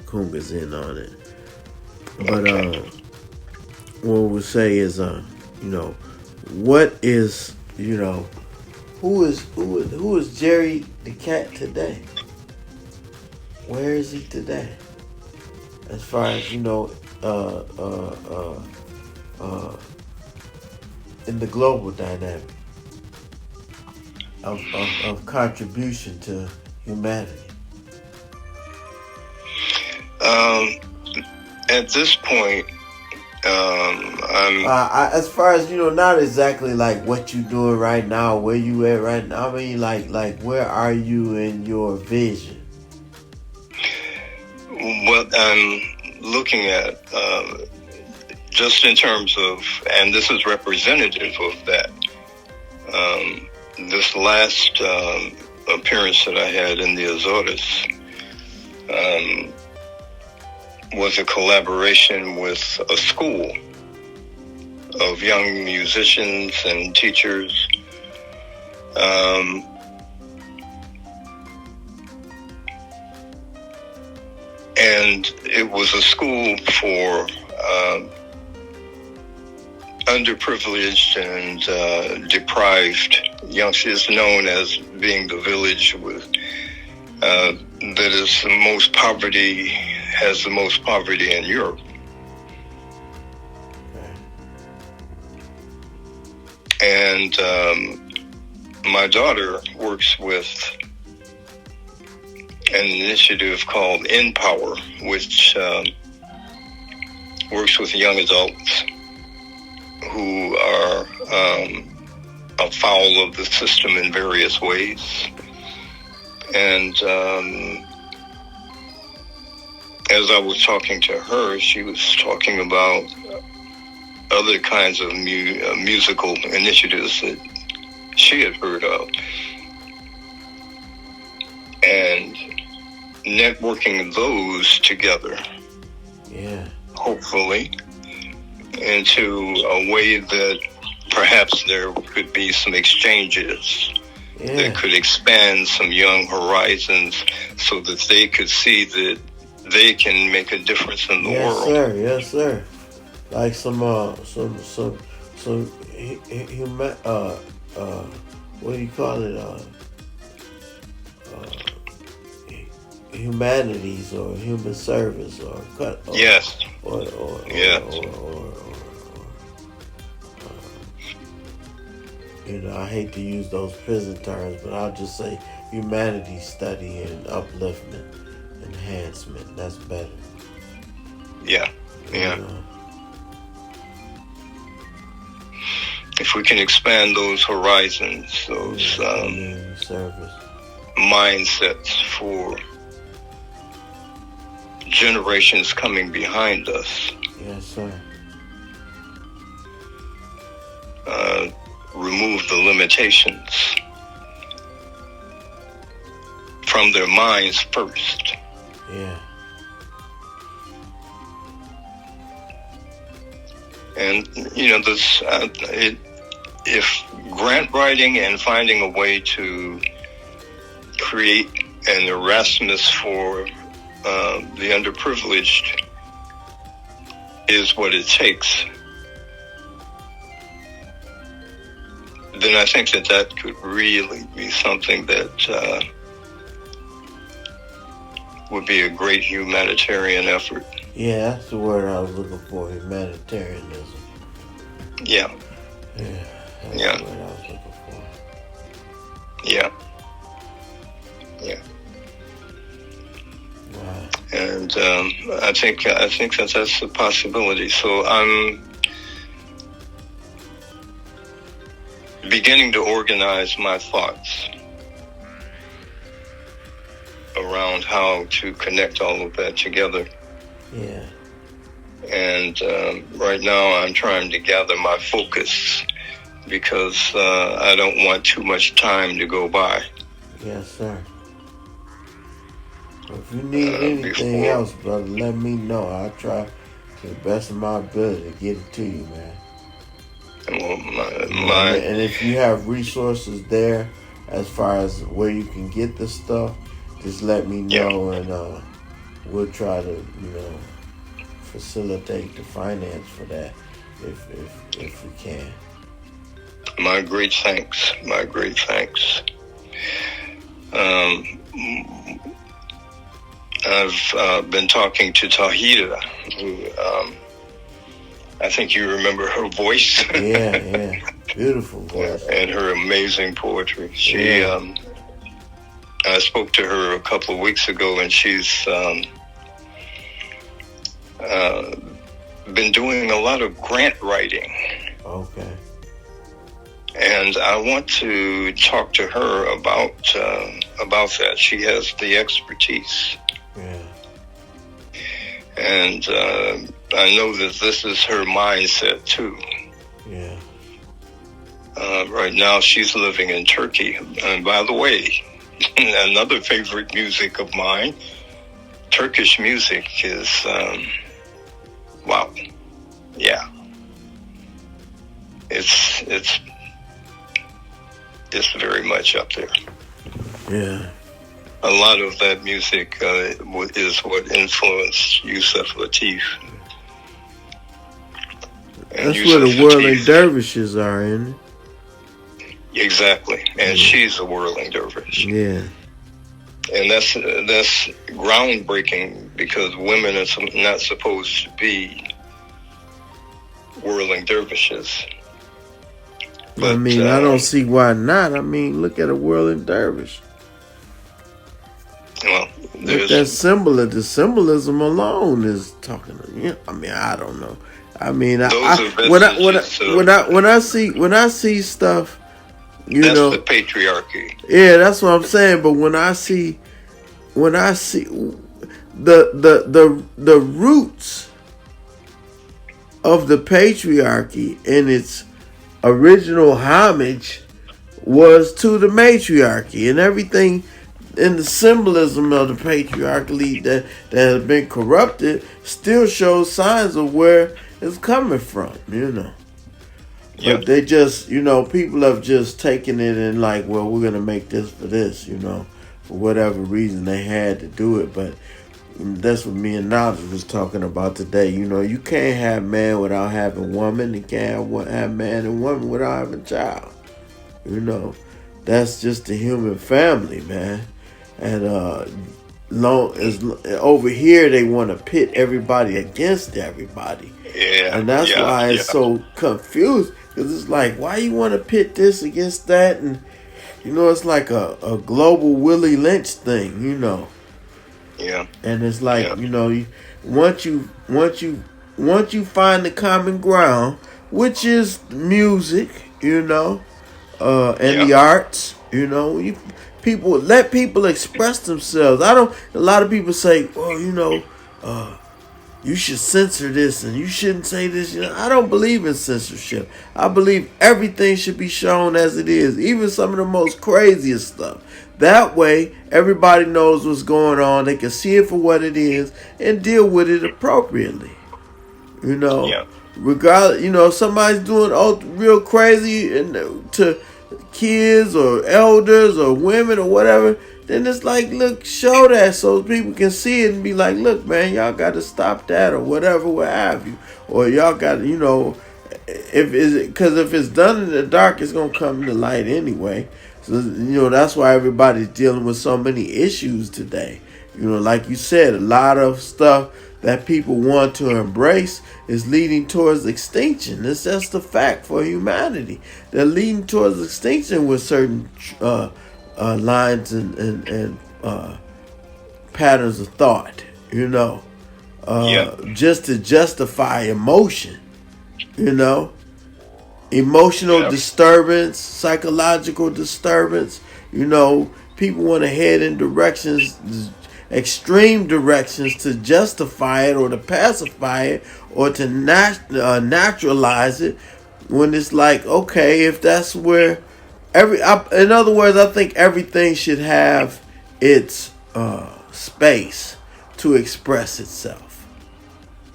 congas in on it. But what we'll say is what is who is Jerry the Cat today? Where is he today? As far as in the global dynamic of contribution to humanity. At this point, I'm. As far as not exactly like what you doing right now, where you at right now. I mean, like where are you in your vision? What I'm looking at, just in terms of, and this is representative of that. This last appearance that I had in the Azores was a collaboration with a school of young musicians and teachers. And it was a school for underprivileged and deprived youngsters, known as being the village with that is the most poverty, has the most poverty in Europe. And my daughter works with an initiative called Empower, which works with young adults who are afoul of the system in various ways. And as I was talking to her, she was talking about other kinds of musical initiatives that she had heard of. And networking those together, hopefully, into a way that perhaps there could be some exchanges that could expand some young horizons so that they could see that they can make a difference in the world. Yes, sir. like some human what do you call it humanities or human service or cut Yes. or Yes. I hate to use those prison terms, but I'll just say humanities study and upliftment, enhancement. That's better. Yeah. Yeah. You know? If we can expand those horizons, those Community service. mindsets for generations coming behind us, Yes, sir. remove the limitations from their minds first. Yeah. And this if grant writing and finding a way to create an Erasmus for the underprivileged is what it takes, then I think that could really be something that would be a great humanitarian effort. Yeah, that's the word I was looking for, humanitarianism. Yeah. Yeah, that's Yeah. the word I was looking for. Yeah. Yeah. Wow. And I think that's a possibility. So I'm beginning to organize my thoughts around how to connect all of that together. Yeah. And right now I'm trying to gather my focus because I don't want too much time to go by. Yes, sir. If you need anything before- else, brother, let me know. I'll try to the best of my ability to get it to you, man. Well, And if you have resources there as far as where you can get the stuff, just let me know, and we'll try to, facilitate the finance for that if we can. my great thanks. My great thanks. I've been talking to Tahita, who I think you remember her voice. Yeah. Beautiful voice. And her amazing poetry. She, I spoke to her a couple of weeks ago, and she's been doing a lot of grant writing. Okay. And I want to talk to her about that. She has the expertise. Yeah. And I know that this is her mindset too. Yeah. Right now she's living in Turkey. And by the way, another favorite music of mine, Turkish music, is, wow. Yeah. It's very much up there. Yeah. A lot of that music is what influenced Yusef Lateef. And That's Yusef where the whirling Lateef- dervishes are, isn't it? Exactly, and she's a whirling dervish. Yeah. And that's groundbreaking because women are not supposed to be whirling dervishes. I mean, I don't see why not. I mean, look at a whirling dervish. Well, Look, that the symbolism alone is talking. I mean, I don't know. I mean, when I see stuff, that's the patriarchy. Yeah, that's what I'm saying. But when I see the roots of the patriarchy and its original homage was to the matriarchy, and everything in the symbolism of the patriarchy that has been corrupted still shows signs of where it's coming from, Yeah. But they just, people have just taken it and like, well, we're going to make this for this, for whatever reason they had to do it. But, that's what me and Knowledge was talking about today. You know, you can't have man without having woman. You can't have man and woman without having child. You know, that's just the human family, man. And long as over here they want to pit everybody against everybody, Yeah. and that's why it's so confused. Because it's like, why you want to pit this against that? And you know, it's like a global Willie Lynch thing. You know. Yeah. And it's like, you know, once you find the common ground, which is music, you know, and the arts, you know, people let people express themselves. A lot of people say, well, you know, you should censor this and you shouldn't say this. You know, I don't believe in censorship. I believe everything should be shown as it is, even some of the most craziest stuff. That way, everybody knows what's going on. They can see it for what it is and deal with it appropriately. You know, regardless, you know, if somebody's doing real crazy and to kids or elders or women or whatever, then it's like, look, show that so people can see it and be like, look, man, y'all got to stop that or whatever, what have you. Or y'all got to, you know, because if it's done in the dark, it's going to come to light anyway. So, you know, that's why everybody's dealing with so many issues today. You know, like you said, a lot of stuff that people want to embrace is leading towards extinction. It's just a fact for humanity. They're leading towards extinction with certain lines and patterns of thought, you know, just to justify emotion, you know. Emotional disturbance, psychological disturbance. You know, people want to head in directions, extreme directions, to justify it or to pacify it or to naturalize it. When it's like, okay, if that's where in other words, I think everything should have its space to express itself.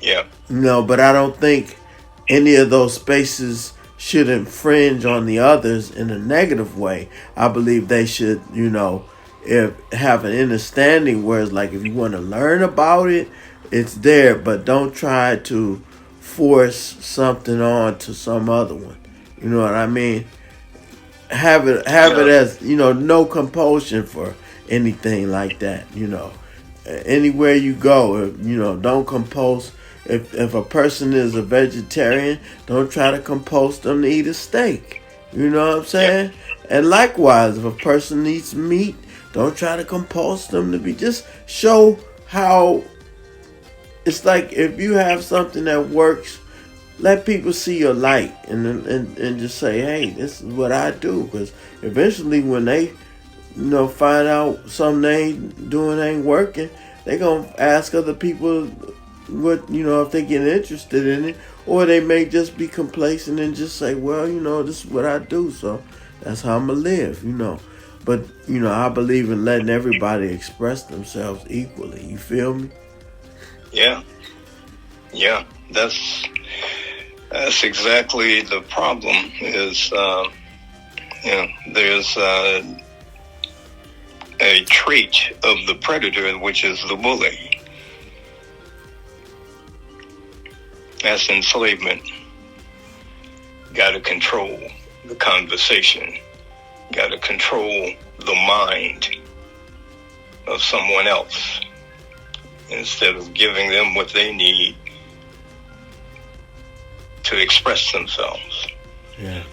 Yeah. You know, but I don't think any of those spaces should infringe on the others in a negative way. I believe they should, you know, have an understanding where it's like, if you want to learn about it, it's there, but don't try to force something on to some other one. You know what I mean? Have it as, you know, no compulsion for anything like that. You know, anywhere you go, you know, don't compose. If a person is a vegetarian, don't try to compose them to eat a steak. You know what I'm saying? And likewise, if a person eats meat, don't try to compose them to be. Just show how it's like, if you have something that works, let people see your light and just say, hey, this is what I do. Because eventually when they, you know, find out something they doing ain't working, they going to ask other people what, you know, if they get interested in it, or they may just be complacent and just say, well, you know, this is what I do, so that's how I'm gonna live, you know. But, you know, I believe in letting everybody express themselves equally. You feel me? Yeah. That's exactly the problem. Is you know, there's a trait of the predator, which is the bully. That's enslavement. Got to control the conversation. Got to control the mind of someone else instead of giving them what they need to express themselves. Yeah.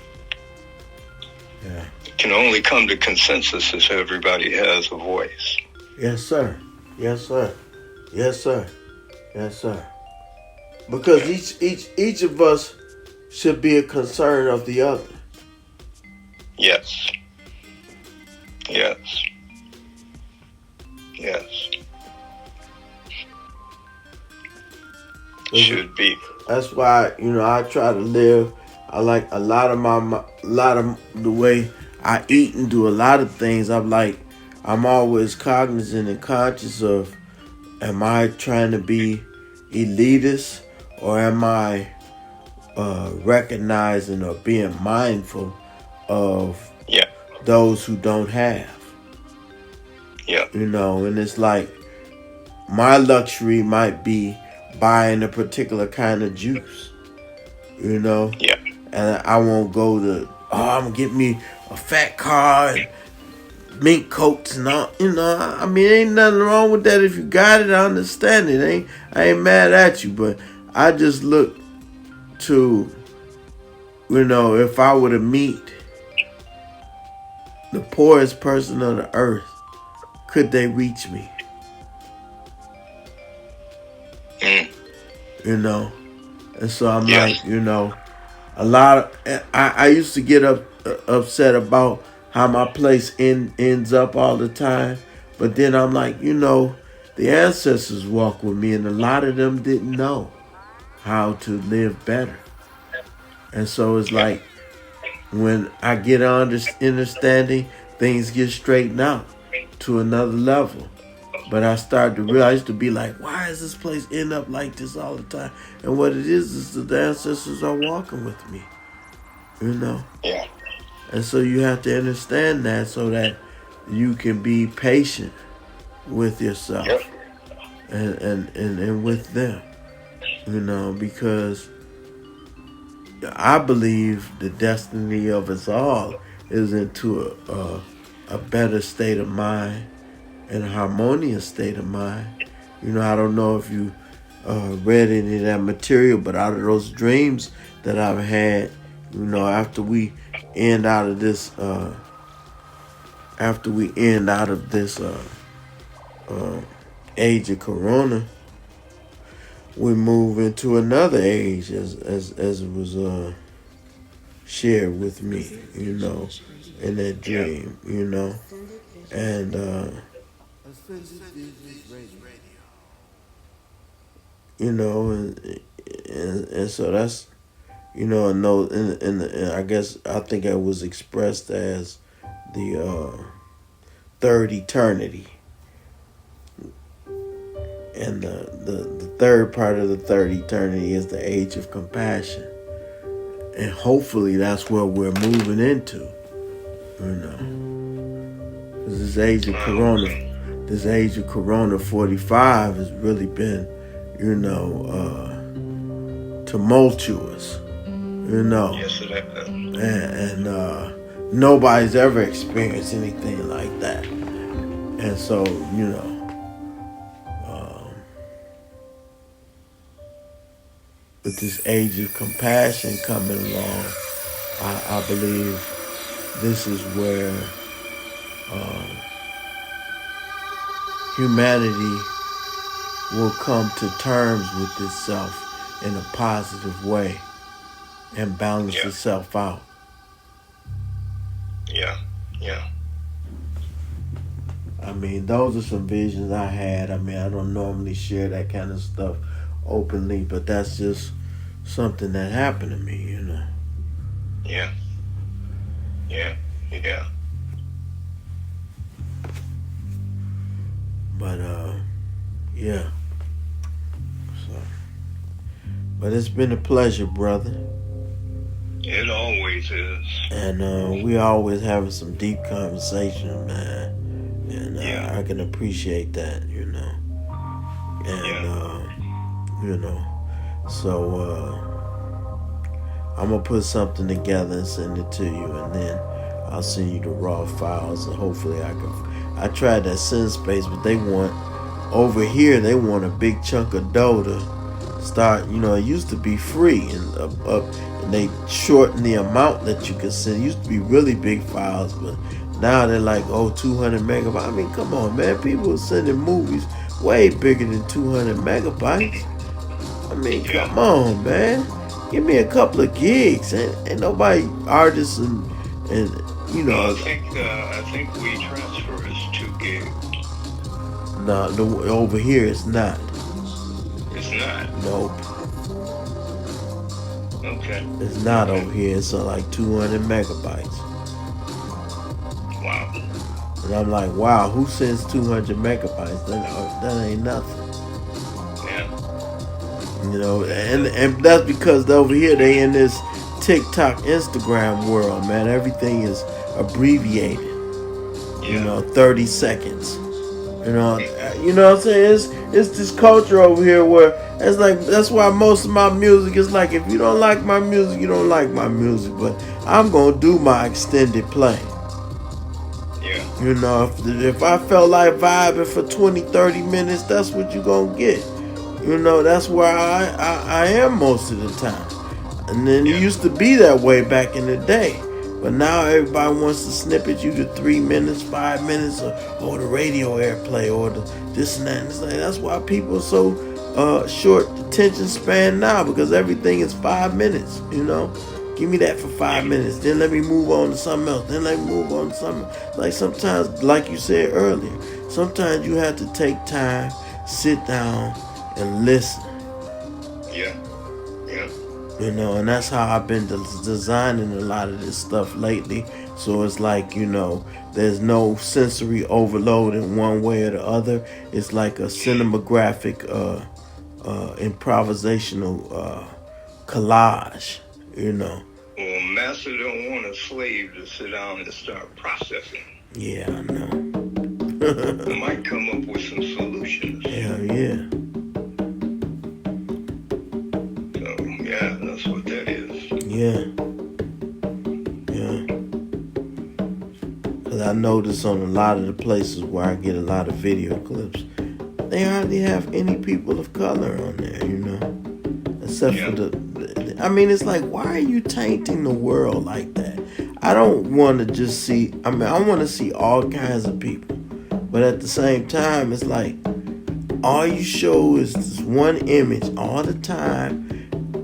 It can only come to consensus if everybody has a voice. Yes, sir. Because each of us should be a concern of the other. Yes. Should be. That's why, you know, I try to live. I like a lot of the way I eat and do a lot of things. I'm always cognizant and conscious of, am I trying to be elitist, or am I recognizing or being mindful of those who don't have? Yeah. You know, and it's like, my luxury might be buying a particular kind of juice, you know, Yeah. and I won't go to, I'm gonna get me a fat car and mink coats and all, you know. I mean, ain't nothing wrong with that. If you got it, I understand it. I ain't mad at you, but I just look to, you know, if I were to meet the poorest person on the earth, could they reach me? You know, and so I'm like, you know, a lot of I used to get upset about how my place ends up all the time, but then I'm like, you know, the ancestors walk with me, and a lot of them didn't know how to live better, and so it's like when I get understanding, things get straightened out to another level. But I started to realize, to be like, why is this place end up like this all the time? And what it is that the ancestors are walking with me, you know? Yeah. And so you have to understand that so that you can be patient with yourself and with them, you know, because I believe the destiny of us all is into a better state of mind and a harmonious state of mind. You know, I don't know if you read any of that material, but out of those dreams that I've had, you know, after we end out of this age of Corona, we move into another age, as it was shared with me, you know, in that dream, you know, and you know, and so that's, you know, and I guess I think it was expressed as the third eternity. And the third part of the third eternity is the age of compassion. And hopefully that's what we're moving into, you know. Because this age of Corona 45 has really been, you know, tumultuous, you know. Yes, it has. And nobody's ever experienced anything like that. And so, you know, with this age of compassion coming along, I believe this is where humanity will come to terms with itself in a positive way and balance itself out. Yeah. I mean, those are some visions I had. I mean, I don't normally share that kind of stuff openly, but that's just something that happened to me, you know. Yeah. But yeah. So, but it's been a pleasure, brother. It always is. And we always having some deep conversation, man. And I can appreciate that, you know. And you know, so I'm gonna put something together and send it to you, and then I'll send you the raw files, and hopefully I tried that SendSpace, but they want a big chunk of dough to start. You know, it used to be free, and they shortened the amount that you could send. It used to be really big files, but now they're like 200 megabytes. I mean, come on, man, people are sending movies way bigger than 200 megabytes. I mean, come on, man. Give me a couple of gigs. Ain't nobody artists and you know. I think we transfer is 2 gigs. No, over here it's not. It's not. Nope. Okay. It's not over here. It's like 200 megabytes. Wow. And I'm like, wow, who sends 200 megabytes? That ain't nothing. You know, and that's because over here they in this TikTok, Instagram world, man. Everything is abbreviated. You know, 30 seconds. You know what I'm saying? It's this culture over here where it's like that's why most of my music is like if you don't like my music, you don't like my music. But I'm gonna do my extended play. Yeah. You know, if I felt like vibing for 20, 30 minutes, that's what you gonna get. You know, that's where I am most of the time. And then it Yeah. used to be that way back in the day. But now everybody wants to snippet you to 3 minutes, 5 minutes, or the radio airplay, or the this and that. And it's like, that's why people are so short attention span now, because everything is 5 minutes, you know? Give me that for 5 minutes. Then let me move on to something else. Then let me move on to something else. Like sometimes, like you said earlier, sometimes you have to take time, sit down, and listen. Yeah. Yeah. You know, and that's how I've been designing a lot of this stuff lately. So it's like, you know, there's no sensory overload in one way or the other. It's like a cinematographic, improvisational collage, you know. Well, master don't want a slave to sit down and start processing. Yeah, I know. I might come up with some solutions. Hell yeah. So, yeah, that's what that is. Yeah. Yeah. Because I notice on a lot of the places where I get a lot of video clips, they hardly have any people of color on there, you know? Except for I mean, it's like, why are you tainting the world like that? I don't want to just see, I want to see all kinds of people. But at the same time, it's like, all you show is this one image all the time.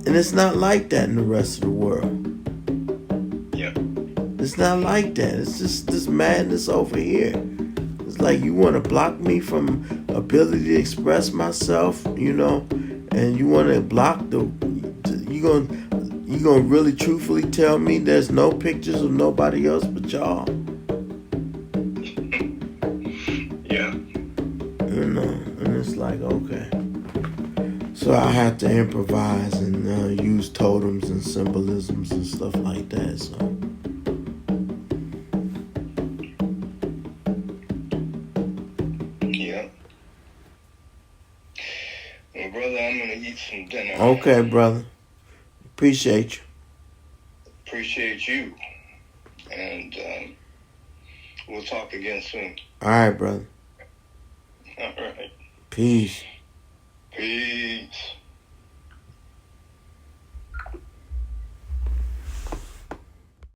And it's not like that in the rest of the world. Yeah. It's not like that. It's just this madness over here. It's like you want to block me from ability to express myself, you know, and you want to block you gonna really truthfully tell me there's no pictures of nobody else but y'all? Yeah. You know, and it's like, okay. So I have to improvise and use totems and symbolisms and stuff like that. So. Yeah. Well, brother, I'm gonna eat some dinner. Okay, brother. Appreciate you. Appreciate you. And we'll talk again soon. All right, brother. All right. Peace.